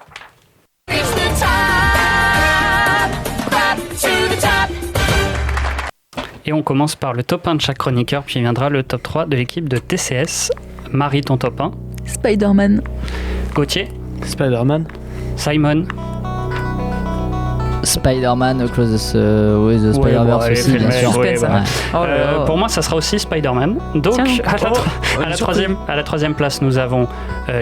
Et on commence par le top 1 de chaque chroniqueur, puis viendra le top 3 de l'équipe de TCS. Marie, ton top 1. Spider-Man. Gauthier. Spider-Man. Simon. Spider-Man Across the Spider-Verse aussi, bien sûr. Pour moi, ça sera aussi Spider-Man. Donc, à la troisième place, nous avons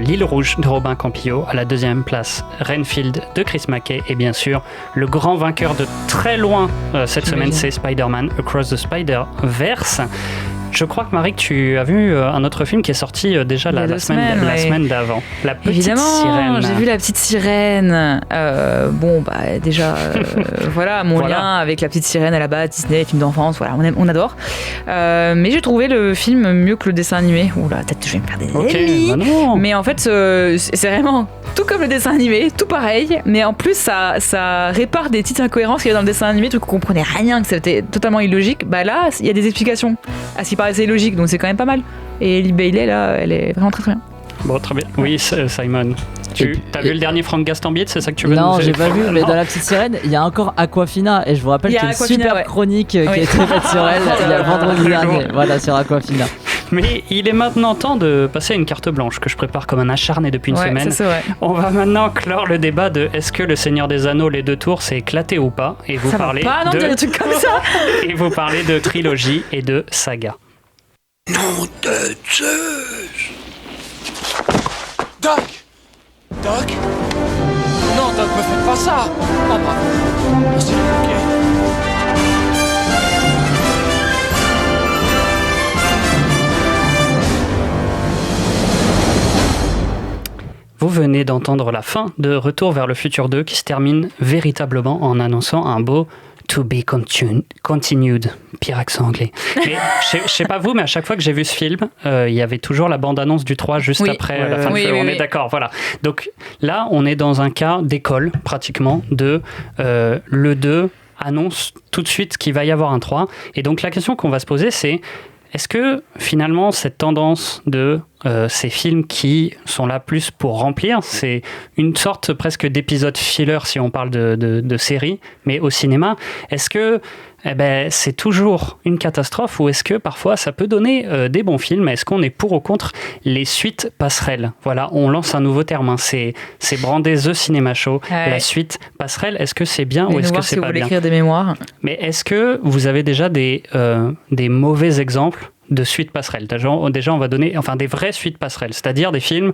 L'île rouge de Robin Campillo. À la deuxième place, Renfield de Chris McKay. Et bien sûr, le grand vainqueur de très loin cette semaine, c'est Spider-Man Across the Spider-Verse. Je crois que Marie, tu as vu un autre film qui est sorti déjà la semaine d'avant. La petite sirène. J'ai vu La petite sirène. Voilà, mon lien avec La petite sirène à la base, Disney, film d'enfance, voilà, on adore. Mais j'ai trouvé le film mieux que le dessin animé. Oula, peut-être que je vais me faire des ennemis. Mais en fait, c'est vraiment tout comme le dessin animé, tout pareil. Mais en plus, ça répare des petites incohérences qu'il y a dans le dessin animé, truc qu'on comprenait rien, que c'était totalement illogique. Bah là, il y a des explications à ce qui paraissait logique, donc c'est quand même pas mal. Et Ellie Bailey, là, elle est vraiment très très bien. Bon, très bien. Oui, Simon. T'as vu le dernier Frank Gastambide, c'est ça que tu veux Non, nous j'ai pas vu, mais dans La Petite Sirène, il y a encore Aquafina, et je vous rappelle qu'il y a une super chronique qui a été faite sur elle il y a vendredi dernier, voilà, sur Aquafina. Mais il est maintenant temps de passer à une carte blanche que je prépare comme un acharné depuis une semaine. Ça, c'est vrai. On va maintenant clore le débat de est-ce que Le Seigneur des Anneaux, les 2 tours, c'est éclaté ou pas, et vous parlez dire des trucs comme ça. Et vous parlez de trilogie et de saga. Nom de Zeus! Doc! Non, Doc, me faites pas ça! Oh, bravo. Merci, ok. Vous venez d'entendre la fin de Retour vers le futur 2 qui se termine véritablement en annonçant un beau To be continued. Pire accent anglais. Mais je sais pas vous, mais à chaque fois que j'ai vu ce film, il y avait toujours la bande-annonce du 3 juste après la fin du film. On est d'accord, voilà. Donc là, on est dans un cas d'école, pratiquement, de le 2 annonce tout de suite qu'il va y avoir un 3. Et donc la question qu'on va se poser, c'est est-ce que finalement cette tendance de ces films qui sont là plus pour remplir, c'est une sorte presque d'épisode filler si on parle de série, mais au cinéma, est-ce que c'est toujours une catastrophe ou est-ce que parfois ça peut donner des bons films? Est-ce qu'on est pour ou contre les suites passerelles? Voilà, on lance un nouveau terme, hein. C'est brandé The Cinema Show, la suite passerelle. Est-ce que c'est bien ou est-ce que c'est pas bien? Écrire des mémoires. Mais est-ce que vous avez déjà des mauvais exemples de suites passerelles? Déjà, on va donner des vraies suites passerelles, c'est-à-dire des films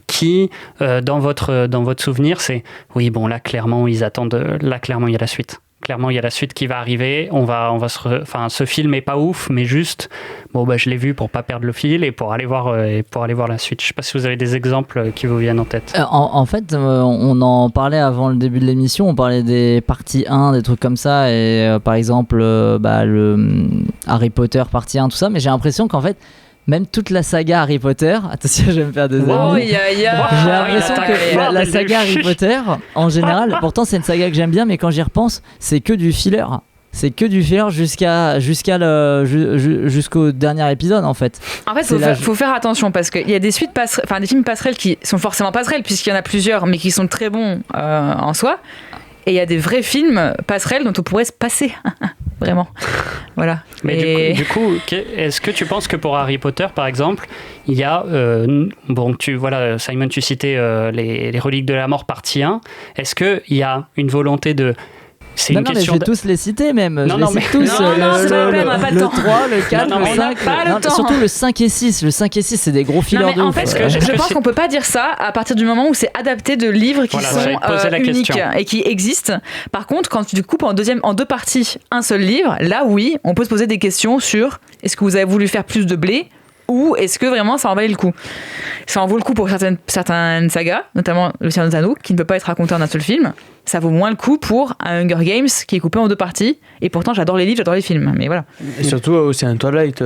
qui, dans votre souvenir, c'est oui, bon, là, clairement, ils attendent, là, clairement, il y a la suite. Clairement, il y a la suite qui va arriver. Ce film est pas ouf, mais juste, je l'ai vu pour pas perdre le fil et pour aller voir la suite. Je sais pas si vous avez des exemples qui vous viennent en tête. En fait, on en parlait avant le début de l'émission. On parlait des parties 1, des trucs comme ça, et par exemple, le Harry Potter partie 1, tout ça. Mais j'ai l'impression qu'en fait, même toute la saga Harry Potter, attention, je vais me faire des amis. J'ai l'impression que la saga Harry Potter, en général, pourtant c'est une saga que j'aime bien, mais quand j'y repense, c'est que du filler. C'est que du filler jusqu'au dernier épisode, en fait. En fait, faut faire attention parce qu'il y a des suites des films passerelles qui sont forcément passerelles puisqu'il y en a plusieurs, mais qui sont très bons en soi. Et il y a des vrais films passerelles dont on pourrait se passer. Vraiment. Voilà. Mais du coup, est-ce que tu penses que pour Harry Potter, par exemple, il y a... Simon, tu citais les Reliques de la Mort partie 1. Est-ce qu'il y a une volonté de... Non, mais je vais tous les citer même. Non, je les cite tous. Le 3, le 4, le 5. Surtout le 5 et 6. Le 5 et 6, c'est des gros fillers de ouf. En fait, je pense qu'on peut pas dire ça à partir du moment où c'est adapté de livres qui sont uniques et qui existent. Par contre, quand tu découpes en deux parties un seul livre, là oui, on peut se poser des questions sur est-ce que vous avez voulu faire plus de blé ou est-ce que vraiment ça en valait le coup? Ça en vaut le coup pour certaines sagas, notamment Le Seigneur des Anneaux, qui ne peut pas être raconté en un seul film. Ça vaut moins le coup pour un Hunger Games qui est coupé en 2 parties. Et pourtant, j'adore les livres, j'adore les films. Mais voilà. Et surtout aussi un Twilight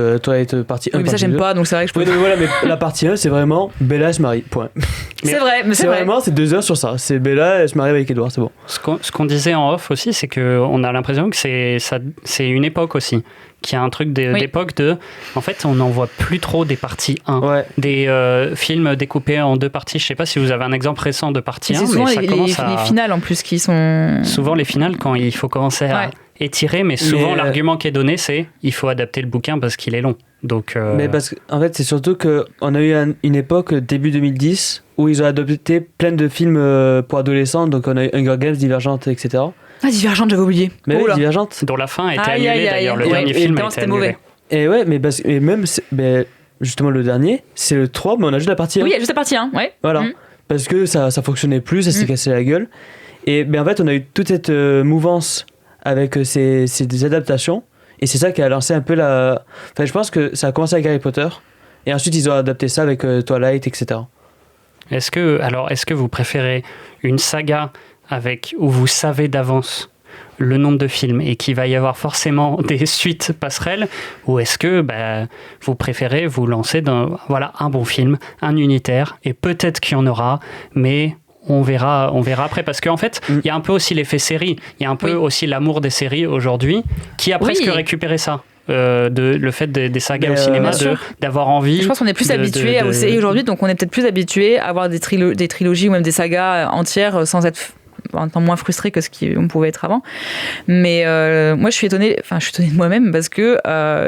partie 1. Oui, mais ça, j'aime pas, donc c'est vrai que je peux. Oui, mais voilà, mais la partie 1, c'est vraiment Bella se marie. Point. C'est vrai, mais c'est vrai. Vraiment, c'est 2 heures sur ça. C'est Bella, elle se marie avec Edward, c'est bon. Ce qu'on disait en off aussi, c'est qu'on a l'impression que c'est une époque aussi. Qu'il y a un truc d'époque de. En fait, on n'en voit plus trop des parties 1. Des films découpés en 2 parties. Je sais pas si vous avez un exemple récent de partie 1. C'est souvent les finales en plus qui sont. Souvent les finales quand il faut commencer à étirer, mais souvent l'argument qui est donné, c'est il faut adapter le bouquin parce qu'il est long. Donc, Mais parce qu'en fait, c'est surtout qu'on a eu une époque, début 2010, où ils ont adopté plein de films pour adolescents. Donc on a eu Hunger Games, Divergente, etc. Ah, Divergente, j'avais oublié. Mais oui, Divergente. Dont la fin a été annulée d'ailleurs. Le dernier film a été annulé. Mauvais. Et ouais, mais même justement le dernier, c'est le 3, mais on a juste la partie 1. Oui, il y a juste la partie 1, ouais. Voilà. Parce que ça fonctionnait plus, ça s'est cassé la gueule. Et en fait, on a eu toute cette mouvance avec ces adaptations. Et c'est ça qui a lancé un peu la. Enfin, je pense que ça a commencé avec Harry Potter. Et ensuite, ils ont adapté ça avec Twilight, etc. Est-ce que vous préférez une saga où vous savez d'avance le nombre de films et qu'il va y avoir forcément des suites passerelles, ou est-ce que vous préférez vous lancer dans un bon film, un unitaire, et peut-être qu'il y en aura, mais on verra après, parce qu'en fait il y a un peu aussi l'effet série, il y a un peu aussi l'amour des séries aujourd'hui qui a presque récupéré ça. Le fait des sagas au cinéma, d'avoir envie. Je pense qu'on est plus habitué aux séries aujourd'hui, donc on est peut-être plus habitué à avoir des trilogies ou même des sagas entières sans être un temps moins frustré que ce qu'on pouvait être avant. Mais moi, je suis étonnée de moi-même parce que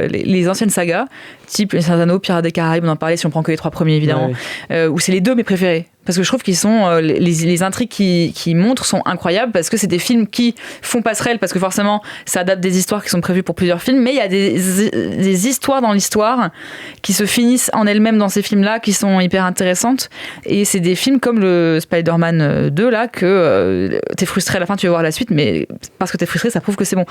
les anciennes sagas, type Les Seigneurs des Anneaux, Pirates des Caraïbes, on en parlait si on prend que les 3 premiers évidemment, où c'est les 2 mes préférés. Parce que je trouve qu'ils sont les intrigues qui montrent sont incroyables parce que c'est des films qui font passerelle parce que forcément ça adapte des histoires qui sont prévues pour plusieurs films, mais il y a des histoires dans l'histoire qui se finissent en elles-mêmes dans ces films-là qui sont hyper intéressantes, et c'est des films comme le Spider-Man 2 là que t'es frustré à la fin, tu veux voir la suite, mais parce que t'es frustré ça prouve que c'est bon.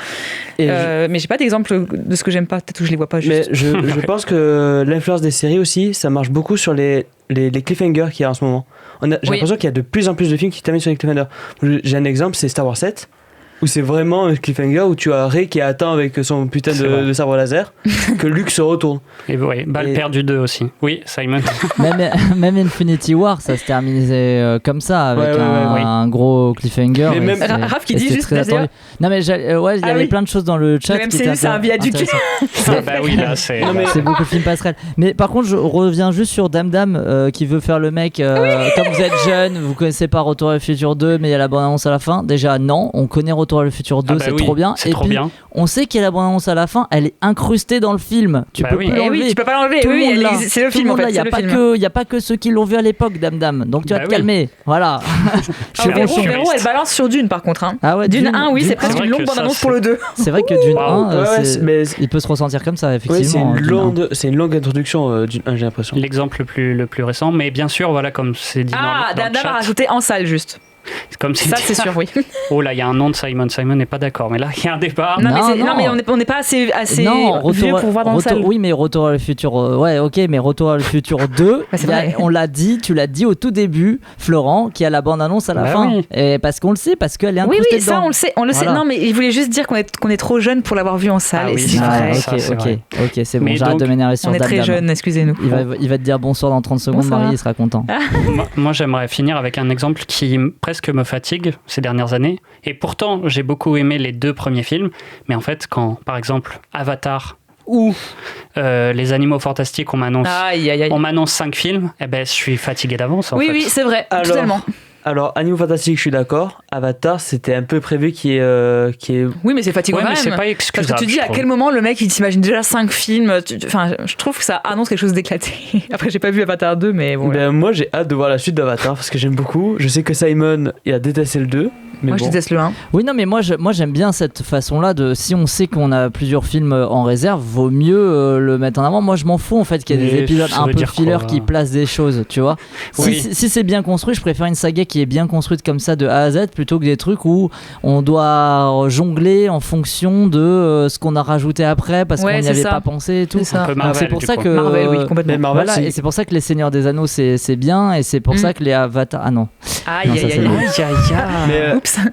Mais j'ai pas d'exemple de ce que j'aime pas, peut-être que je les vois pas juste. Mais je pense que l'influence des séries aussi, ça marche beaucoup sur les cliffhangers qu'il y a en ce moment. J'ai l'impression qu'il y a de plus en plus de films qui terminent sur les cliffhangers. J'ai un exemple, c'est Star Wars 7, où c'est vraiment un cliffhanger où tu as Rey qui attend avec son putain de sabre laser que Luke se retourne. Et balle perdue 2 aussi. Oui, Simon. même Infinity War, ça se terminait comme ça, avec un gros cliffhanger. Mais même Raph qui dit juste d'ailleurs. Non mais il y avait plein de choses dans le chat. Le MCU, c'est un viaduc. Oui, là c'est. C'est beaucoup de films passerelles. Mais par contre, je reviens juste sur Dame Dame qui veut faire le mec. Comme vous êtes jeune, vous connaissez pas Retour à le futur 2, mais il y a la bande-annonce à la fin. Déjà, non, on connaît Retour à le futur 2, c'est trop bien. C'est trop bien. On sait qu'il y a la bande-annonce à la fin, elle est incrustée dans le film. Tu peux plus l'enlever. Tu peux pas l'enlever. C'est le film en fait. Il y a pas que ceux qui l'ont vu à l'époque, Dame Dame. Donc tu vas te calmer. Voilà. Véro, elle balance sur Dune par contre. Dune 1, oui, c'est presque une longue bande-annonce pour le 2. C'est vrai que Dune 1, il peut se ressentir comme ça, effectivement. C'est une longue introduction Dune 1, j'ai l'impression. L'exemple le plus récent, mais bien sûr, voilà, comme c'est dit dans Dame le chat. a rajouté en salle juste. Comme ça, c'est sûr, oui. Oh là, il y a un nom de Simon. Simon n'est pas d'accord, mais là, il y a un débat. Non, mais on n'est pas assez vieux pour voir dans la salle. Oui, mais Retour à le futur. Ouais, ok, mais Retour à le futur 2, on l'a dit, tu l'as dit au tout début, Florent, qui a la bande-annonce à la fin. Oui. Et parce qu'on le sait, parce qu'elle est incrustée dedans. Oui, ça, on le sait. Non, mais il voulait juste dire qu'on est trop jeune pour l'avoir vu en salle. Et c'est vrai. Ok, c'est bon, j'arrête de m'énerver sur Dame Dame. On est très jeune, excusez-nous. Il va te dire bonsoir dans 30 secondes, Marie, il sera content. Moi, j'aimerais finir avec un exemple qui presque me fatigue ces dernières années, et pourtant j'ai beaucoup aimé les 2 premiers films, mais en fait quand par exemple Avatar ou les Animaux Fantastiques on m'annonce 5 films, je suis fatigué d'avance en fait. Oui c'est vrai, totalement. Alors, Animaux Fantastiques, je suis d'accord. Avatar, c'était un peu prévu qui est... Oui, mais c'est fatigant quand même. C'est pas excusable. Parce que tu dis à quel moment le mec, il s'imagine déjà 5 films. Enfin, je trouve que ça annonce quelque chose d'éclaté. Après, j'ai pas vu Avatar 2, mais bon. Moi, j'ai hâte de voir la suite d'Avatar parce que j'aime beaucoup. Je sais que Simon, il a détesté le 2. Moi, je déteste le 1. Oui, non, mais moi, j'aime bien cette façon-là de... Si on sait qu'on a plusieurs films en réserve, vaut mieux le mettre en avant. Moi, je m'en fous, en fait, qu'il y ait des épisodes un peu filler qui placent des choses, tu vois. Si c'est bien construit, je préfère une saga qui est bien construite comme ça de A à Z, plutôt que des trucs où on doit jongler en fonction de ce qu'on a rajouté après parce qu'on n'y avait pas pensé et tout. C'est pour ça que Marvel, oui, complètement. Marvel, voilà, et c'est pour ça que les Seigneurs des Anneaux c'est bien, et c'est pour ça que les Avatar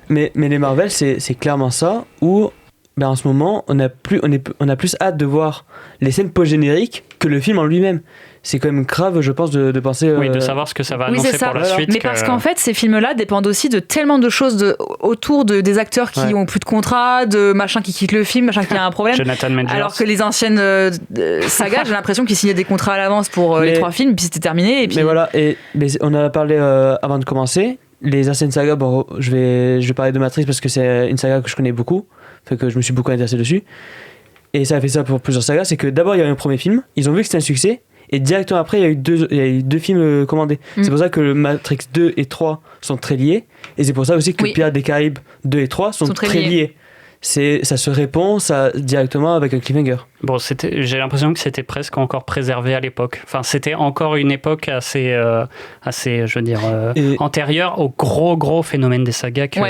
mais les Marvel c'est clairement ça où en ce moment on a plus hâte de voir les scènes post-génériques que le film en lui-même. C'est quand même grave, je pense, de penser... de savoir ce que ça va annoncer pour la suite. Mais parce qu'en fait, ces films-là dépendent aussi de tellement de choses autour des acteurs qui ont plus de contrat, de machin qui quittent le film, machin qui a un problème. Jonathan Majors. Alors que les anciennes sagas, j'ai l'impression qu'ils signaient des contrats à l'avance pour les 3 films, puis c'était terminé. Et puis... Mais voilà, mais on en a parlé avant de commencer. Les anciennes sagas, je vais parler de Matrix parce que c'est une saga que je connais beaucoup, fait que je me suis beaucoup intéressé dessus. Et ça a fait ça pour plusieurs sagas, c'est que d'abord il y a eu un premier film, ils ont vu que c'était un succès, et directement après il y a eu deux films commandés. C'est pour ça que Matrix 2 et 3 sont très liés, et c'est pour ça aussi que Pirates des Caraïbes 2 et 3 sont très liés. Ça se répond directement avec un cliffhanger. Bon, j'ai l'impression que c'était presque encore préservé à l'époque. Enfin, c'était encore une époque assez je veux dire, antérieure au gros phénomène des sagas qui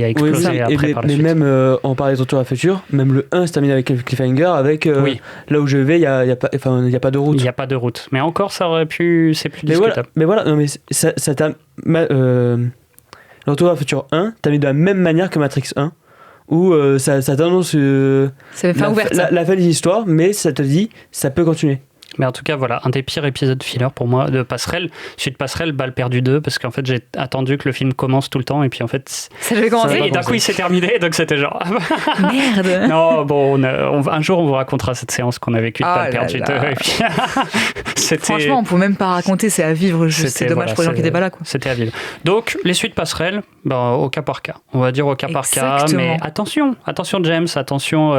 a explosé après par la suite. Mais même, on parlait de Retour à la future, même le 1 se termine avec un cliffhanger, avec là où je vais, il n'y a pas de route. Il n'y a pas de route. Mais encore, ça aurait pu, c'est plus discutable. Mais voilà, non, mais ça Retour à la future 1 termine de la même manière que Matrix 1. Où ça t'annonce la fin de l'histoire, mais ça te dit ça peut continuer. Mais en tout cas, voilà, un des pires épisodes filler pour moi de Passerelle. Suite Passerelle, balle perdue 2, parce qu'en fait, j'ai attendu que le film commence tout le temps, et puis en fait. Ça devait commencer. Et d'un coup, il s'est terminé, donc c'était genre. Merde! Non, bon, un jour, on vous racontera cette séance qu'on a vécue de balle perdue 2. Et puis, franchement, on ne peut même pas raconter, c'est à vivre. C'est dommage pour les gens qui n'étaient pas là, quoi. C'était à vivre. Donc, les suites Passerelle, au cas par cas. On va dire au cas par cas, mais attention, James, attention.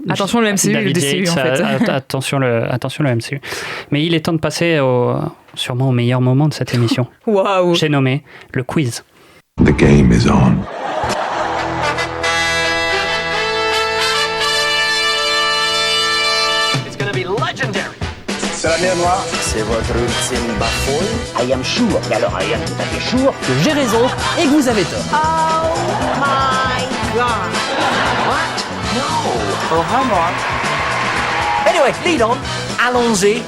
Attention le MCU, le DCU, en fait. Attention le MCU. Mais il est temps de passer sûrement au meilleur moment de cette émission. Waouh. J'ai nommé le quiz. The game is on. It's gonna be legendary. C'est la mer noire. C'est votre ultime bafouille. I am sure, et alors I am tout à fait sure que j'ai raison et que vous avez tort. Oh my god. What? No. Oh, hi, Mark. Anyway, lead on. Allons-y.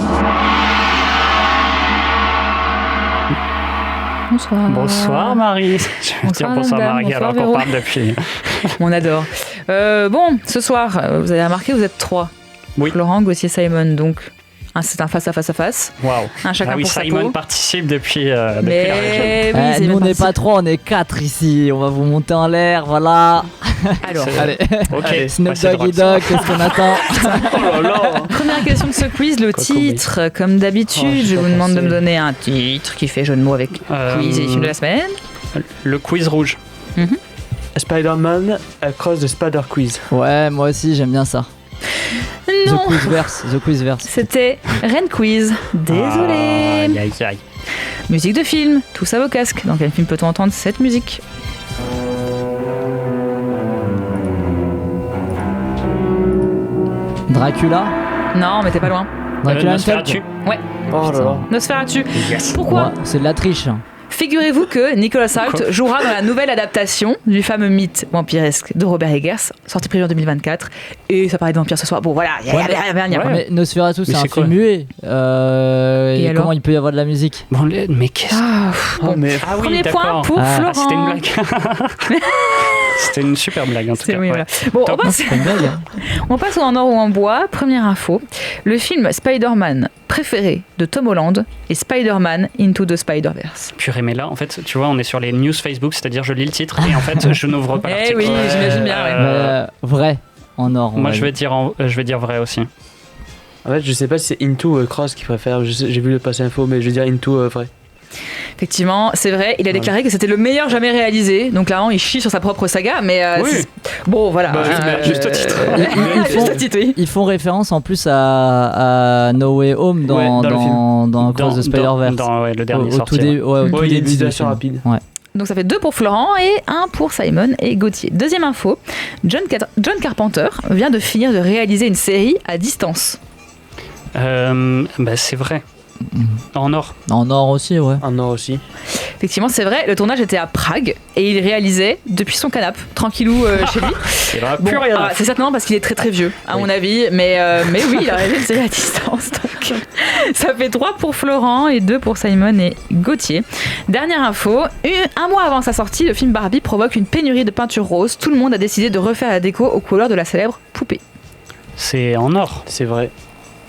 Bonsoir Marie. Je vais dire bonsoir Marie alors qu'on parle depuis. On adore. Bon, ce soir, vous avez remarqué, vous êtes 3. Oui. Florent, Gauthier, Simon, donc. C'est un face-à-face. Waouh. Un chacun pour sa peau. Simon participe depuis la région. Nous, on n'est pas 3, on est 4 ici. On va vous monter en l'air, voilà. Alors, allez. Ok. Snoop Doggy Dogg, qu'est-ce qu'on attend? Oh là là. Première question de ce quiz, le titre. Comme d'habitude, je vous demande de me donner un titre qui fait jeu de mots avec quiz et film de la semaine. Le quiz rouge. Spider-Man Across the Spider-Quiz. Ouais, moi aussi, j'aime bien ça. Non. The Quizverse. C'était Ren Quiz. Désolé. Aïe. Musique de film. Tous à vos casques. Dans quel film peut-on entendre cette musique? Dracula? Non, mais t'es pas loin. Dracula Nosferatu. Ouais. Oh là là. Nosferatu. Yes. Pourquoi? Ouais, c'est de la triche. Figurez-vous que Nicolas Hoult jouera dans la nouvelle adaptation du fameux mythe vampiresque de Robert Eggers, sorti prévu en 2024. Et ça parlait de vampires ce soir. Bon, voilà, il y a rien. Mais Nosferatu, c'est un film muet. Et comment il peut y avoir de la musique? Bon, mais qu'est-ce que... Premier point pour Florent. C'était une blague. C'était une super blague en tout cas. Oui, voilà. Bon, on passe au En or ou en bois. Première info. Le film Spider-Man préféré de Tom Holland est Spider-Man Into the Spider-Verse. Purée, mais là, en fait, tu vois, on est sur les news Facebook, c'est-à-dire je lis le titre et en fait, je n'ouvre pas l'article. Oui, j'imagine bien. Vrai, en or. Moi, je vais dire vrai aussi. En fait, je sais pas si c'est Into Cross qui préfère. J'ai vu le passer info, mais je vais dire Into vrai. Effectivement, c'est vrai, il a déclaré que c'était le meilleur jamais réalisé, donc clairement il chie sur sa propre saga, mais bon voilà. Juste au titre. Ils font référence en plus à No Way Home dans Across the Spider-Verse. Dans le dernier sorti. Au tout début de la rapide. Ouais. Donc ça fait 2 pour Florent et 1 pour Simon et Gauthier. Deuxième info, John Carpenter vient de finir de réaliser une série à distance. C'est vrai. En or. En or aussi, ouais. En or aussi. Effectivement, c'est vrai, le tournage était à Prague et il réalisait depuis son canapé, tranquillou chez lui. Il n'aura plus rien. C'est certainement parce qu'il est très très vieux, à mon avis, mais oui, il a réalisé à distance. Donc, ça fait 3 pour Florent et 2 pour Simon et Gauthier. Dernière info, un mois avant sa sortie, le film Barbie provoque une pénurie de peinture rose. Tout le monde a décidé de refaire la déco aux couleurs de la célèbre poupée. C'est en or. C'est vrai.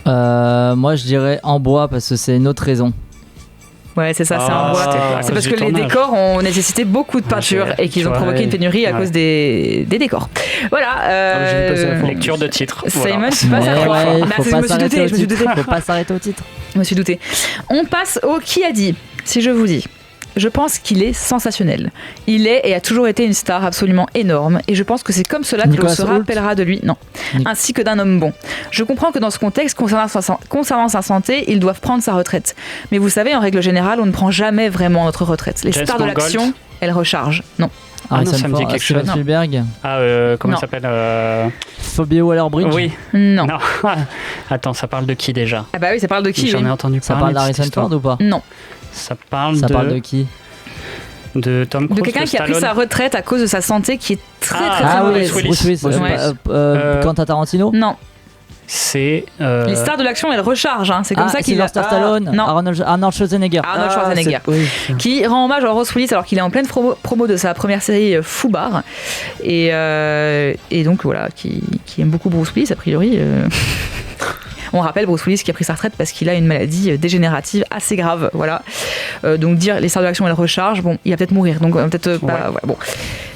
Moi, je dirais en bois parce que c'est une autre raison. Ouais, c'est ça, c'est en bois. C'est parce que les décors ont nécessité beaucoup de peinture et qu'ils ont provoqué une pénurie à cause des décors. Voilà. Lecture de titre. Simon, tu passes à 3. Faut pas s'arrêter au titre. Je me suis douté. On passe au qui a dit. Si je vous dis. Je pense qu'il est sensationnel. Il est et a toujours été une star absolument énorme et je pense que c'est comme cela que l'on se rappellera de lui, ainsi que d'un homme bon. Je comprends que dans ce contexte, concernant sa santé, ils doivent prendre sa retraite. Mais vous savez, en règle générale, on ne prend jamais vraiment notre retraite. Les stars de l'action, elles rechargent. Non. Ah non, ça me dit quelque chose. Spielberg. Comment ça s'appelle Phoebe Waller-Bridge. Oui. Non. Attends, ça parle de qui déjà? Ah bah oui, ça parle de qui? J'en ai entendu parler. Ça parle d'Harrison Ford ou pas? Non. Ça parle de qui? De Tom Cruise. De quelqu'un qui a pris sa retraite à cause de sa santé qui est très mauvaise. Bruce Willis. Quentin Tarantino? Non. C'est les stars de l'action, elles rechargent. C'est comme ça qu'il a. Stallone. Non. Arnold Schwarzenegger. Arnold Schwarzenegger. Qui rend hommage à Bruce Willis alors qu'il est en pleine promo de sa première série Foubar. Et donc voilà, qui aime beaucoup Bruce Willis a priori. On rappelle Bruce Willis qui a pris sa retraite parce qu'il a une maladie dégénérative assez grave. Voilà. Donc dire les stars de l'action elles rechargent, bon, il va peut-être mourir. Donc peut-être pas. Ouais, bon.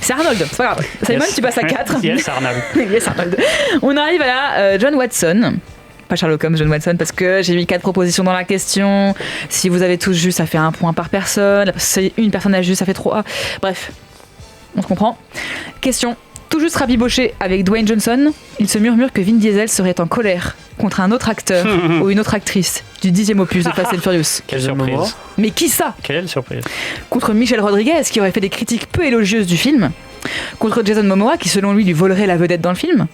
C'est Arnold, c'est pas grave. Simon, tu passes à 4. Yes, Arnold. Yes, Arnold. On arrive à John Watson. Pas Sherlock Holmes, John Watson, parce que j'ai mis 4 propositions dans la question. Si vous avez tous juste, ça fait 1 point par personne. Si une personne a juste, ça fait 3. Bref, on se comprend. Question. Tout juste rabiboché avec Dwayne Johnson, il se murmure que Vin Diesel serait en colère contre un autre acteur ou une autre actrice du 10e opus de Fast and Furious. Quelle surprise. Mais qui ça? Quelle surprise. Contre Michelle Rodriguez, qui aurait fait des critiques peu élogieuses du film. Contre Jason Momoa, qui selon lui volerait la vedette dans le film.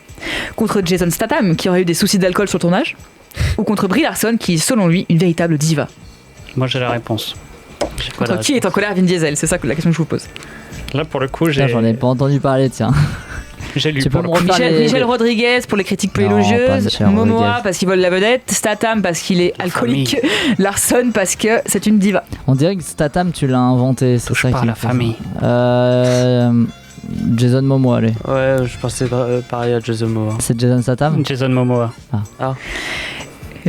Contre Jason Statham, qui aurait eu des soucis d'alcool sur le tournage. Ou contre Brie Larson, qui est selon lui une véritable diva. Moi j'ai la réponse. Contre qui est en colère Vin Diesel? C'est ça la question que je vous pose. Là pour le coup j'en ai pas entendu parler, tiens. J'ai lu Michel Rodriguez pour les critiques peu élogieuses, Momoa parce qu'il vole la vedette, Statham parce qu'il est alcoolique, Larson parce que c'est une diva. On dirait que Statham tu l'as inventé, c'est ça par la famille. Jason Momoa, allez. Ouais, je pensais pareil à Jason Momoa. C'est Jason Statham? Jason Momoa. Ah.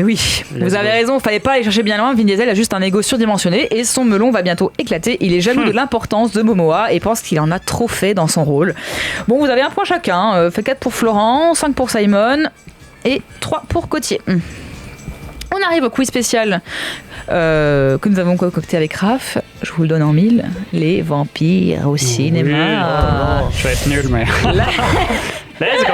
Oui, vous avez raison, fallait pas aller chercher bien loin. Vin Diesel a juste un ego surdimensionné et son melon va bientôt éclater. Il est jaloux de l'importance de Momoa et pense qu'il en a trop fait dans son rôle. Bon, vous avez 1 point chacun. Fait 4 pour Florent, 5 pour Simon et 3 pour Gauthier. On arrive au quiz spécial que nous avons concocté avec Raph. Je vous le donne en 1000. Les vampires au cinéma. Je vais être nul, mais... Let's go.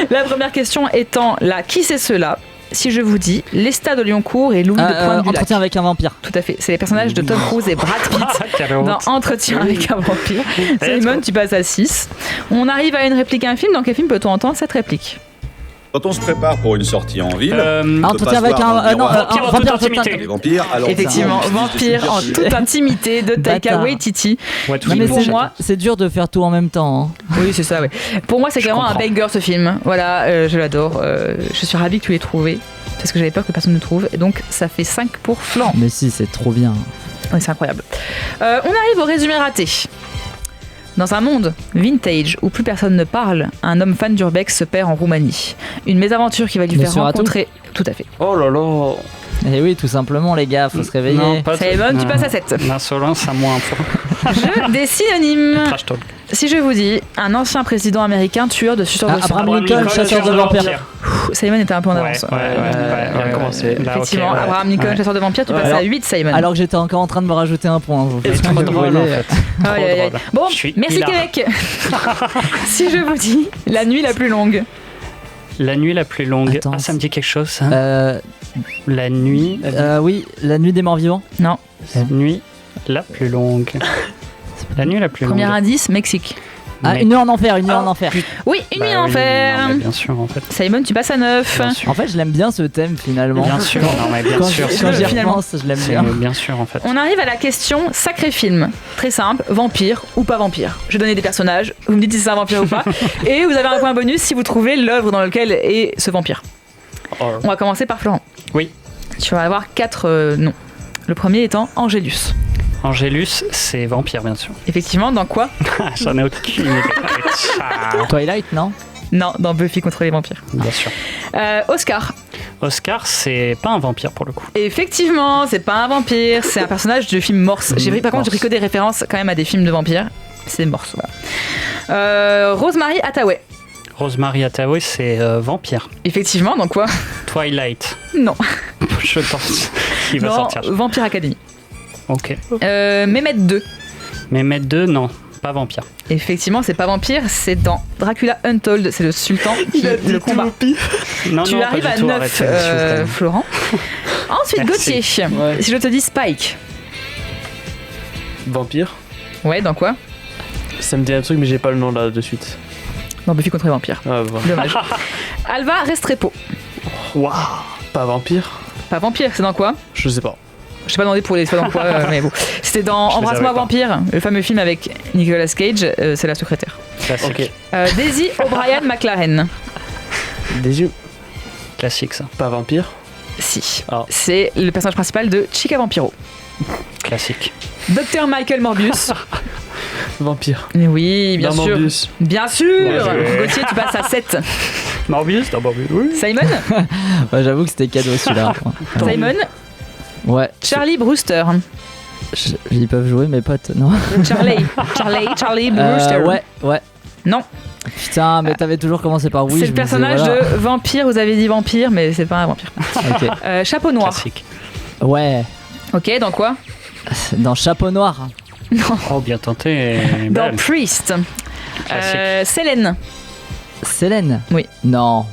La première question étant là, qui c'est ceux-là? Si je vous dis Lestat de Lyoncourt et Louis de Pointe-du-Lac. Entretien avec un vampire. Tout à fait. C'est les personnages de Tom Cruise et Brad Pitt dans Entretien avec un vampire. Simon, tu passes à 6. On arrive à une réplique à un film. Dans quel film peut-on entendre cette réplique? Quand on se prépare pour une sortie en ville, entretien avec un vampire en toute intimité. Vampire, alors effectivement, vampire en toute intimité de Taika Waititi. Non, mais pour moi, c'est dur de faire tout en même temps. Oui, c'est ça. Ouais. Pour moi, c'est vraiment un banger ce film. Voilà, je l'adore. Je suis ravie que tu l'aies trouvé parce que j'avais peur que personne ne le trouve. Et donc, ça fait 5 pour Florent. Mais si, c'est trop bien. Oui, c'est incroyable. On arrive au résumé raté. Dans un monde vintage où plus personne ne parle, un homme fan d'urbex se perd en Roumanie. Une mésaventure qui va lui faire rencontrer... Tout à fait. Oh là là. Eh oui, tout simplement les gars, faut se réveiller. Simon, tu passes à 7. L'insolence à moins. Jeu des synonymes. Si je vous dis un ancien président américain tueur de suceurs de sang. Abraham Lincoln, chasseur de vampires. Simon était un peu en avance. On a commencé. Effectivement, okay, Abraham Lincoln, chasseur de vampires, tu passes à 8, Simon. Alors que j'étais encore en train de me rajouter un point. C'est trop drôle en fait. Bon, merci Québec. Si je vous dis la nuit la plus longue. La nuit la plus longue. Attends, ça me dit quelque chose, ça. La nuit. Oui, la nuit des morts vivants. Non. La nuit la plus longue. La nuit la plus longue. Premier indice, Mexique. Ah, Une nuit en enfer, Une nuit en enfer. Oui, Une nuit en enfer. Bien sûr, en fait. Simon, tu passes à 9. En fait, je l'aime bien ce thème finalement. Bien sûr, non, mais bien sûr. Quand j'y repense, je l'aime bien. Bien sûr, en fait. On arrive à la question sacré film. Très simple, vampire ou pas vampire. Je vais donner des personnages, vous me dites si c'est un vampire ou pas. Et vous avez un point bonus si vous trouvez l'œuvre dans laquelle est ce vampire. On va commencer par Florent. Oui. Tu vas avoir 4 noms. Le premier étant Angélus. Angélus, c'est vampire, bien sûr. Effectivement, dans quoi? J'en ai aucune idée. Twilight, non? Non, dans Buffy contre les vampires. Bien sûr. Oscar. Oscar, c'est pas un vampire pour le coup. Effectivement, c'est pas un vampire, c'est un personnage du film Morse. Par contre, j'ai pris que des références quand même à des films de vampires. C'est Morse, voilà. Rosemary Hathaway. Rosemary Hathaway, c'est vampire. Effectivement, dans quoi? Twilight. Non. Je pense qu'il va sortir. Vampire Academy. Ok. Mehmet 2. Mehmet 2, non, pas vampire. Effectivement, c'est pas vampire, c'est dans Dracula Untold, c'est le sultan qui le combat. Non, tu arrives à 9, Florent. Ensuite, Gauthier. Ouais. Si je te dis Spike. Vampire. Ouais, dans quoi? Ça me dit un truc, mais j'ai pas le nom là de suite. Dans Buffy contre les vampires. Ah, voilà. Dommage. Alva Restrepo. Waouh. Pas vampire. Pas vampire, c'est dans quoi? Je sais pas. Je t'ai pas demandé pour les choix d'emploi, mais bon. C'était dans Embrasse-moi vampire, le fameux film avec Nicolas Cage, c'est la secrétaire. Classique. Daisy O'Brien McLaren. Daisy. Classique ça. Pas vampire. Si. C'est le personnage principal de Chica Vampiro. Classique. Dr Michael Morbius. Vampire. Oui, bien sûr. Morbius. Bien sûr. Gauthier, tu passes à 7. Morbius, dans Morbius, oui. Simon. Ouais, j'avoue que c'était cadeau celui-là. Simon. Ouais. Charlie Brewster. Ils peuvent jouer mes potes, non? Charlie Brewster. Ouais. Non. Putain, mais t'avais toujours commencé par oui. C'est le personnage de vampire, vous avez dit vampire, mais c'est pas un vampire. Ok. Chapeau noir. Classique. Ouais. Ok, dans quoi? Dans Chapeau noir. Non. Oh, bien tenté. Dans Priest. Selene. Selene? Oui. Non.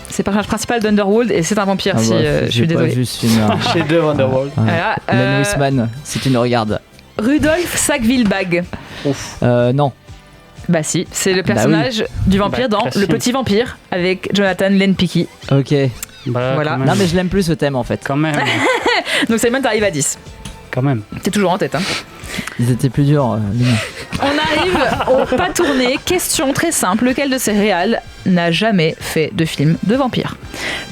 C'est le personnage principal d'Underworld et c'est un vampire, Ah si bah, je suis désolé. J'ai pas vu ce film. Chez deux Underworld. Voilà, Len Wiseman, si tu nous regardes. Rudolph Sackville-Bag. Non. Bah si, c'est le personnage du vampire dans classique. Le Petit Vampire avec Jonathan Lenpicky. Ok. Bah, Voilà. Non, mais je l'aime plus ce thème en fait. Quand même. Donc Simon, t'arrives à 10. Quand même. T'es toujours en tête, hein. Ils étaient plus durs, les miens. On arrive au pas tourné. Question très simple. Lequel de ces réals n'a jamais fait de film de vampire?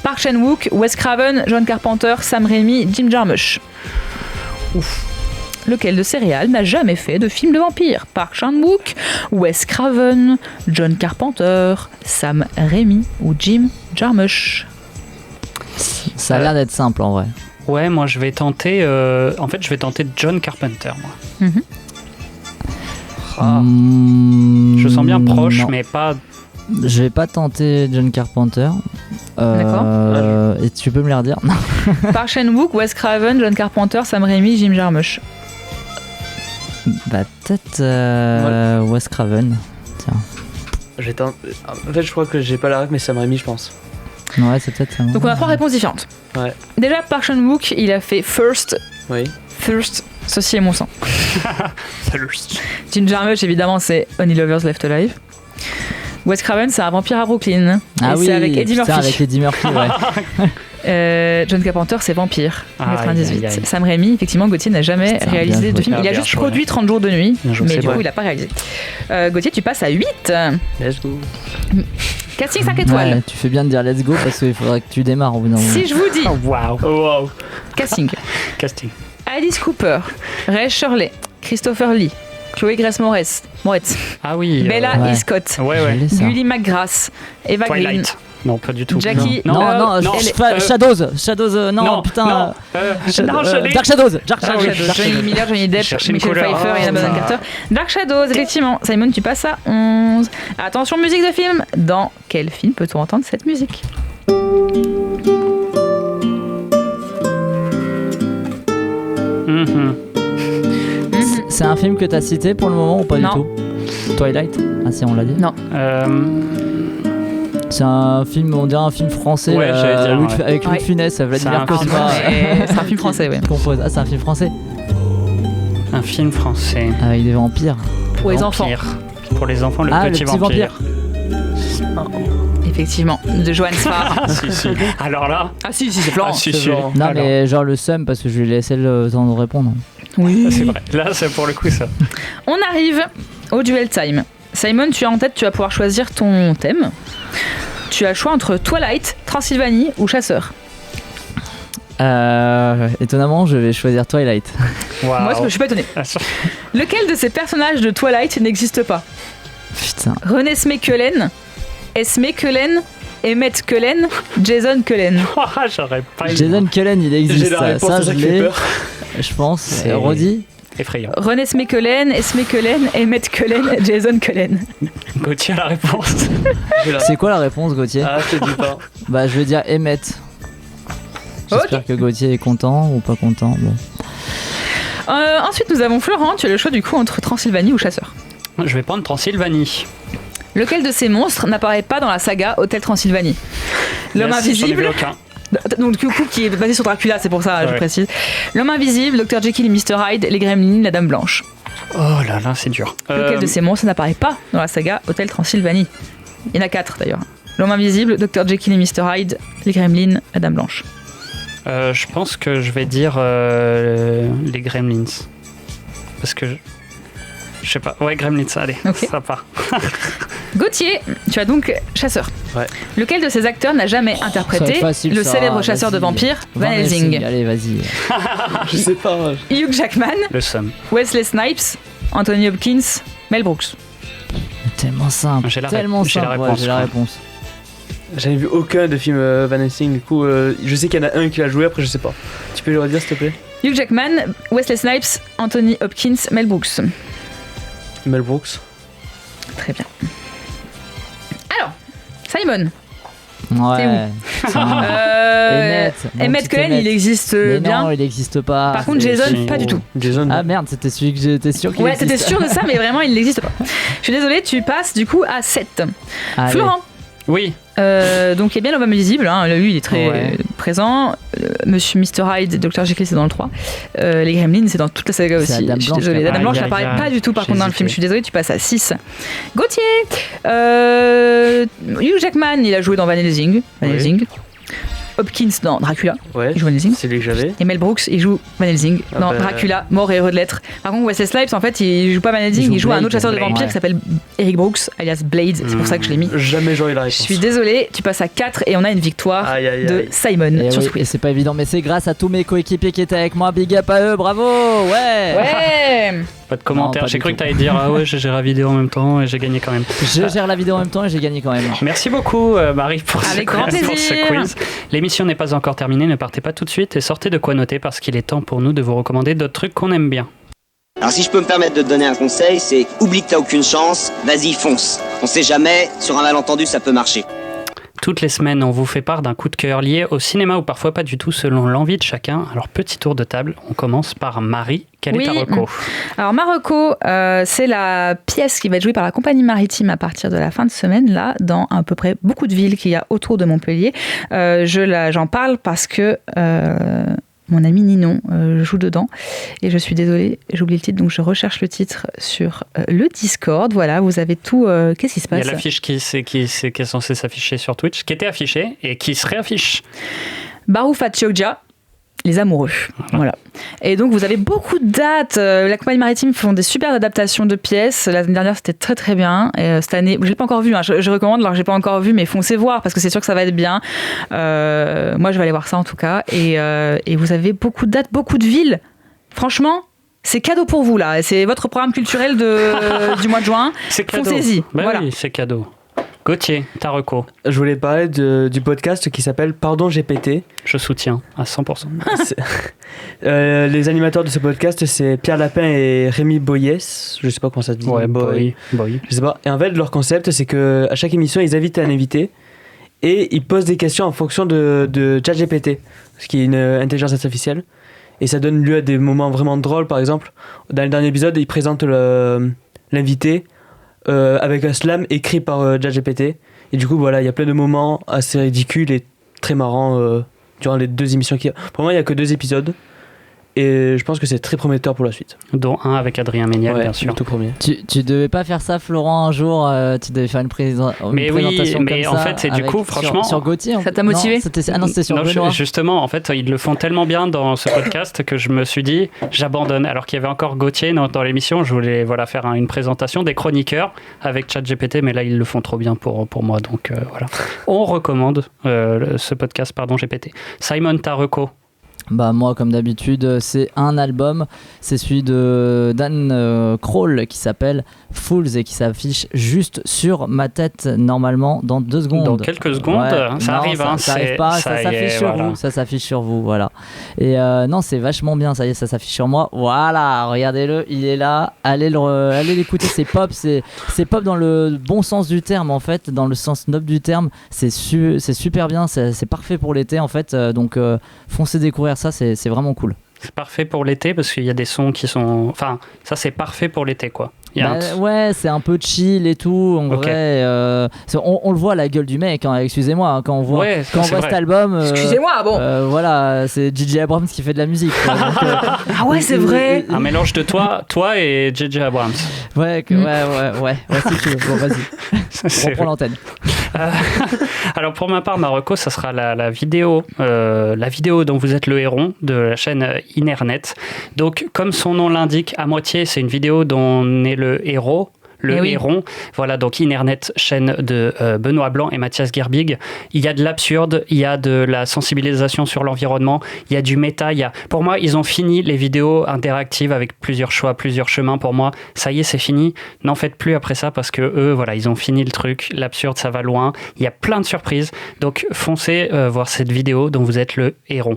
Park Chan-wook, Wes Craven, John Carpenter, Sam Raimi, Jim Jarmusch. Ouf. Lequel de ces réals n'a jamais fait de film de vampire? Park Chan-wook, Wes Craven, John Carpenter, Sam Raimi ou Jim Jarmusch? Ça a l'air d'être simple en vrai. Ouais, moi je vais tenter. En fait, je vais tenter John Carpenter, moi. Je sens bien proche, non. mais pas. Je vais pas tenter John Carpenter. D'accord. Et tu peux me les redire? Non. Park Chan-wook, Wes Craven, John Carpenter, Sam Raimi, Jim Jarmusch. Bah peut-être Wes Craven. Tiens. En fait, je crois que j'ai pas la ref, mais ça me remis, je pense. Ouais, c'est peut-être ça. Donc on a 3 réponses différentes. Ouais. Déjà, Park Chan-wook, il a fait First. Oui. First, ceci est mon sang. First. Jim Jarmusch, évidemment, c'est Only Lovers Left Alive. Wes Craven, c'est un vampire à Brooklyn. Ah et oui, c'est avec Eddie putain, Murphy. avec Eddie Murphy, ouais. John Carpenter, c'est Vampire, Ah, 98. aïe, aïe, aïe. Sam Raimi, effectivement, Gauthier n'a jamais Putain, réalisé bien de joué. film. Il a Bien juste joué. produit 30 jours de nuit, Bien joué, mais c'est du coup, vrai. il n'a pas réalisé. Gauthier, tu passes à 8. Let's go. Casting 5 étoiles. Ouais, tu fais bien de dire let's go parce qu'il faudrait que tu démarres au bout d'un moment. Si je vous dis Waouh. casting, Casting. Alice Cooper, Ray Shirley, Christopher Lee, Chloé Grace Moretz, Ah oui. Bella ouais. Scott, Ouais, ouais. Je l'ai, ça. Gully McGrath, Eva Green, Twilight. Non, pas du tout. Jackie. Non, Shadows, non, putain. Non, Dark Shadows. Johnny Miller, Johnny Depp, Cherchez une Michelle couleur. Pfeiffer et Anna Bonham Carter. Dark Shadows, effectivement. Simon, tu passes à 11. Attention, musique de film. Dans quel film peut-on entendre cette musique? C'est un film que t'as cité pour le moment ou pas Non. du tout? Twilight? Ah si, on l'a dit. Non. C'est un film, on dirait un film français Ouais, j'allais dire, ouais. avec Louis de Funès, Vladimir C'est un Cosma. C'est un film français, oui. Compose. Ah, c'est un film français Un film français. avec des vampires. Pour les enfants. Vampire. Pour les enfants, le petit vampire. Effectivement, de Johann Sfar. Si. Alors là. Ah si, c'est Florent. Si. Non, mais genre le seum parce que je lui ai laissé le temps de répondre. Oui. C'est vrai. Là, c'est pour le coup ça. On arrive au duel time. Simon, tu as en tête, tu vas pouvoir choisir ton thème. Tu as le choix entre Twilight, Transylvanie ou Chasseur. Étonnamment, je vais choisir Twilight. Wow. Moi, je suis pas étonné. Lequel de ces personnages de Twilight n'existe pas? Putain. René Smekelen, Esme Cullen, Emmett Cullen, Jason Cullen. J'aurais pas. Jason Cullen, il existe. J'ai la réponse, ça ça je qui fait l'ai. peur. Je pense. Roddy. Effrayant. René Smekelen, Esme Cullen, Emmett Cullen, Jason Cullen. Gauthier a la réponse. C'est quoi la réponse, Gauthier? Ah, je te dis pas. Bah, je vais dire Emmett. J'espère que Gauthier est content ou pas content. Bon. Ensuite, nous avons Florent. Tu as le choix du coup entre Transylvanie ou Chasseur. Je vais prendre Transylvanie. Lequel de ces monstres n'apparaît pas dans la saga Hôtel Transylvanie? L'homme invisible. Donc du coup qui est basé sur Dracula, c'est pour ça je précise. L'homme invisible, Dr Jekyll et Mr Hyde, les Gremlins, la Dame Blanche. Oh là là, c'est dur. Lequel de ces monstres n'apparaît pas dans la saga Hôtel Transylvanie? Il y en a 4 d'ailleurs. L'homme invisible, Dr Jekyll et Mr Hyde, les Gremlins, la Dame Blanche. Je pense que je vais dire les Gremlins. Parce que je sais pas. Ouais, Gremlins, allez, ça part. Gauthier, tu as donc Chasseur. Ouais. Lequel de ces acteurs n'a jamais interprété facile, le ça, célèbre chasseur de vampires, Van Helsing? Allez, vas-y. Je sais pas. Hugh Jackman, Le somme. Wesley Snipes, Anthony Hopkins, Mel Brooks. Tellement simple. J'ai la J'ai la réponse. J'avais vu aucun de film Van Helsing, du coup, je sais qu'il y en a un qui l'a joué, après je sais pas. Tu peux le redire s'il te plaît? Hugh Jackman, Wesley Snipes, Anthony Hopkins, Mel Brooks. Mel Brooks. Très bien. Alors, Simon. Ouais. Emmett Cullen, il existe bien. Non, il n'existe pas. Par contre, Jason, pas du tout. Jason. Ah merde, c'était celui que j'étais sûr qu'il existe. Ouais, t'étais sûr de ça, mais vraiment, il n'existe pas. Je suis désolée, tu passes du coup à 7. Allez. Florent. Oui. Donc il y a bien l'homme invisible, hein. Lui il est très présent. Monsieur Mr Hyde, Dr Jekyll c'est dans le 3. Les Gremlins c'est dans toute la saga aussi. Je suis désolée, la Dame Blanche n'apparaît pas du tout par contre dans le film. Je suis désolée, tu passes à 6. Gauthier, Hugh Jackman il a joué dans Van Helsing. Hopkins dans Dracula, il joue Van Helsing. C'est lui que j'avais. Et Mel Brooks, il joue Van Helsing dans Dracula, mort et heureux de l'être. Par contre, Wesley Snipes, en fait, il joue pas Van Helsing, il joue un autre chasseur de vampires qui s'appelle Eric Brooks, alias Blade. C'est pour ça que je l'ai mis. Jamais j'aurais eu la réponse. Je suis désolée, tu passes à 4 et on a une victoire de Simon sur ce quiz. Et c'est pas évident, mais c'est grâce à tous mes coéquipiers qui étaient avec moi. Big up à eux, bravo! Ouais! Pas de commentaires. J'ai cru que t'allais dire ah ouais, je gère la vidéo en même temps et j'ai gagné quand même. Je gère la vidéo en même temps et j'ai gagné quand même. Merci beaucoup Marie pour ce quiz. L'émission n'est pas encore terminée, ne partez pas tout de suite et sortez de quoi noter parce qu'il est temps pour nous de vous recommander d'autres trucs qu'on aime bien. Alors si je peux me permettre de te donner un conseil, c'est oublie que t'as aucune chance, vas-y fonce. On sait jamais, sur un malentendu ça peut marcher. Toutes les semaines, on vous fait part d'un coup de cœur lié au cinéma ou parfois pas du tout selon l'envie de chacun. Alors, petit tour de table, on commence par Marie. Quelle est ta reco? Alors, ma reco, c'est la pièce qui va être jouée par la compagnie maritime à partir de la fin de semaine, là, dans à peu près beaucoup de villes qu'il y a autour de Montpellier. J'en parle parce que mon ami Ninon joue dedans et je suis désolée, j'ai oublié le titre, donc je recherche le titre sur le Discord. Voilà, vous avez tout. Qu'est-ce qui se passe? Il y a l'affiche qui est censée s'afficher sur Twitch, qui était affichée et qui se réaffiche. Barufa Chioggia, les amoureux. Voilà. Et donc vous avez beaucoup de dates. La compagnie maritime font des super adaptations de pièces. L'année dernière c'était très très bien. Et cette année, je l'ai pas encore vu. Hein. Je recommande. Alors j'ai pas encore vu, mais foncez voir parce que c'est sûr que ça va être bien. Moi je vais aller voir ça en tout cas. Et vous avez beaucoup de dates, beaucoup de villes. Franchement. C'est cadeau pour vous là. C'est votre programme culturel du mois de juin. C'est cadeau. Foncez-y. Ben voilà. Oui, c'est cadeau. Gauthier, ta reco. Je voulais parler du podcast qui s'appelle Pardon GPT. Je soutiens à 100%. Les animateurs de ce podcast, c'est Pierre Lapin et Rémi Boyès. Je sais pas comment ça se dit. Ouais, Boy. Je sais pas. Et en fait, leur concept, c'est que à chaque émission, ils invitent un invité et ils posent des questions en fonction de ChatGPT, ce qui est une intelligence artificielle. Et ça donne lieu à des moments vraiment drôles. Par exemple, dans le dernier épisode, ils présentent l'invité avec un slam écrit par ChatGPT. Et du coup, voilà, il y a plein de moments assez ridicules et très marrants durant les 2 émissions. Pour moi, il n'y a que 2 épisodes. Et je pense que c'est très prometteur pour la suite. Dont un avec Adrien Méniel, bien sûr. Le tout premier. Tu devais pas faire ça, Florent, un jour. Tu devais faire une présentation. Mais oui, mais en fait, c'est du coup, franchement. Sur Gauthier. Ça t'a motivé? Non, c'était sur Benoît. Justement, en fait, ils le font tellement bien dans ce podcast que je me suis dit, j'abandonne. Alors qu'il y avait encore Gauthier dans l'émission, je voulais faire une présentation des chroniqueurs avec ChatGPT, mais là, ils le font trop bien pour moi. Donc voilà. On recommande ce podcast, GPT. Simon, ta reco? Bah moi comme d'habitude c'est un album, c'est celui de Dan Kroll qui s'appelle Fools et qui s'affiche juste sur ma tête normalement dans 2 secondes. Dans quelques secondes, ça arrive. Ça arrive pas, ça s'affiche sur vous, ça s'affiche sur vous, voilà. Et non c'est vachement bien, ça y est, ça s'affiche sur moi, voilà, regardez-le, il est là, allez l'écouter, c'est pop dans le bon sens du terme en fait, dans le sens noble du terme, c'est super bien, c'est parfait pour l'été en fait, donc foncez découvrir ça, c'est vraiment cool. C'est parfait pour l'été parce qu'il y a des sons qui sont... Enfin, ça c'est parfait pour l'été quoi. Ouais, c'est un peu chill et tout. En vrai, on le voit à la gueule du mec, hein, excusez-moi, hein, quand on voit cet album. Excusez-moi, bon. Voilà, c'est J.J. Abrams qui fait de la musique. Quoi, donc, ah ouais, c'est vrai. Un mélange de toi et J.J. Abrams. Ouais, si tu veux. Bon, vas-y. On reprend l'antenne. Alors pour ma part, Marocco, ça sera la vidéo dont vous êtes le héron de la chaîne Inernet. Donc, comme son nom l'indique, à moitié, c'est une vidéo dont on est le héros. Héron. Voilà, donc Inernet, chaîne de Benoît Blanc et Mathias Gerbig. Il y a de l'absurde, il y a de la sensibilisation sur l'environnement, il y a du méta. Pour moi, ils ont fini les vidéos interactives avec plusieurs choix, plusieurs chemins. Pour moi, ça y est, c'est fini. N'en faites plus après ça parce que eux, voilà, ils ont fini le truc. L'absurde, ça va loin. Il y a plein de surprises. Donc, foncez voir cette vidéo dont vous êtes le héron.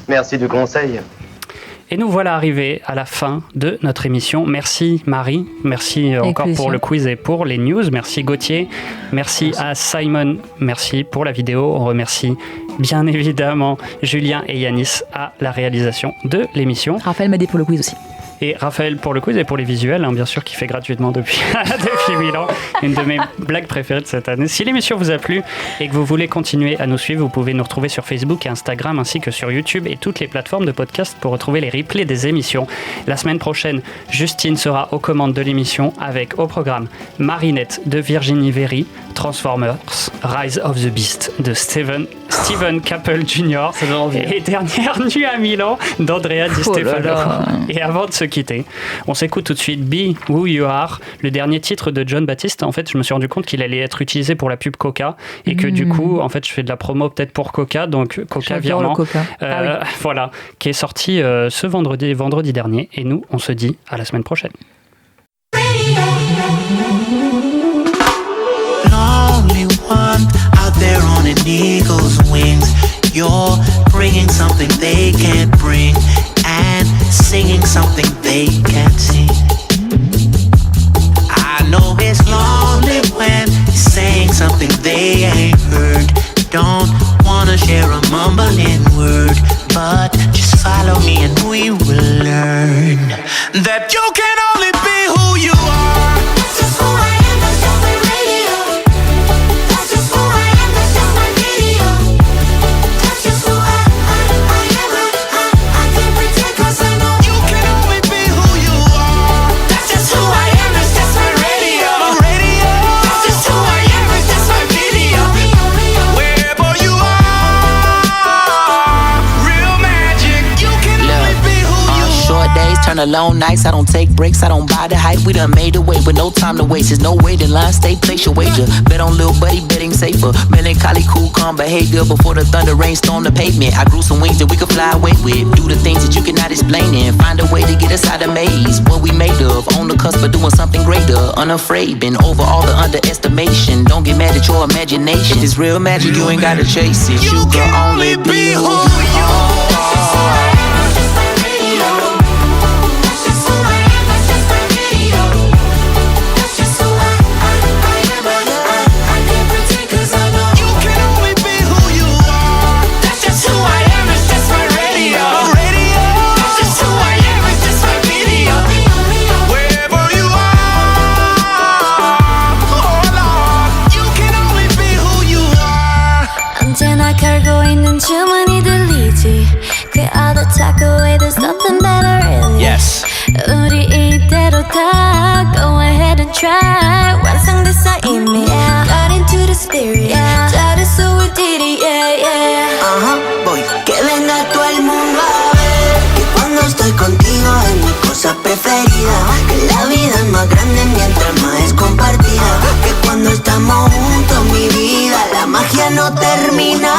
Merci du conseil. Et nous voilà arrivés à la fin de notre émission. Merci Marie, merci encore pour le quiz et pour les news. Merci Gauthier, merci à Simon, merci pour la vidéo. On remercie bien évidemment Julien et Yanis à la réalisation de l'émission. Raphaël m'a aidé pour le quiz aussi. Et Raphaël pour le quiz et pour les visuels, hein, bien sûr, qui fait gratuitement depuis 1000 ans. Une de mes blagues préférées de cette année. Si l'émission vous a plu et que vous voulez continuer à nous suivre, vous pouvez nous retrouver sur Facebook et Instagram ainsi que sur YouTube et toutes les plateformes de podcast pour retrouver les replays des émissions. La semaine prochaine, Justine sera aux commandes de l'émission avec au programme Marinette de Virginie Very, Transformers, Rise of the Beast de Steven Cappell Jr. et Dernière nuit à Milan d'Andrea Di Stefano. Et avant de se quitter, on s'écoute tout de suite Be Who You Are, le dernier titre de John Baptiste. En fait, je me suis rendu compte qu'il allait être utilisé pour la pub Coca et que du coup, en fait, je fais de la promo peut-être pour Coca, donc Coca virement. Voilà, qui est sorti ce vendredi dernier. Et nous, on se dit à la semaine prochaine. Lonely one out there on an eagle's wings. You're bringing something they can't bring and singing something they can't sing. I know it's lonely when you're saying something they ain't heard. Don't wanna share a mumbling word, but just follow me and we will learn that you can only be who you are. That's just who I am, that's just my radio. That's just who I am, that's just my video. That's just who I am, I can't pretend 'cause I know you can only be who you are. That's just who I am, that's just my radio. That's just who I am, that's just my video. Wherever you are, real magic, you can only be who you are. Short days turn to long nights, I don't take breaks, I don't buy the hype. We done made a way, but no time to waste. There's no waiting line, stay, place your wager. Bet on little buddy, betting safer. Melancholy, cool, calm behavior. Before the thunder rain storm the pavement, I grew some wings that we could fly away with. Do the things that you cannot explain and find a way to get us out of maze. What we made of, on the cusp of doing something greater. Unafraid, been over all the underestimation. Don't get mad at your imagination. If it's real magic, you ain't gotta chase it. You can only be who you are. 언제나 걸고 있는 주머니들 리지 그 all the talk away, there's nothing better really. Yes. 우리 이대로 다 go ahead and try. 완성됐어 이미. Got into the spirit. 잘했어 we did it, yeah, yeah. Voy, que venga todo el mundo a ver que cuando estoy contigo es mi cosa preferida. Que la vida es más grande mientras más es compartida. Que cuando estamos juntos mi vida la magia no termina.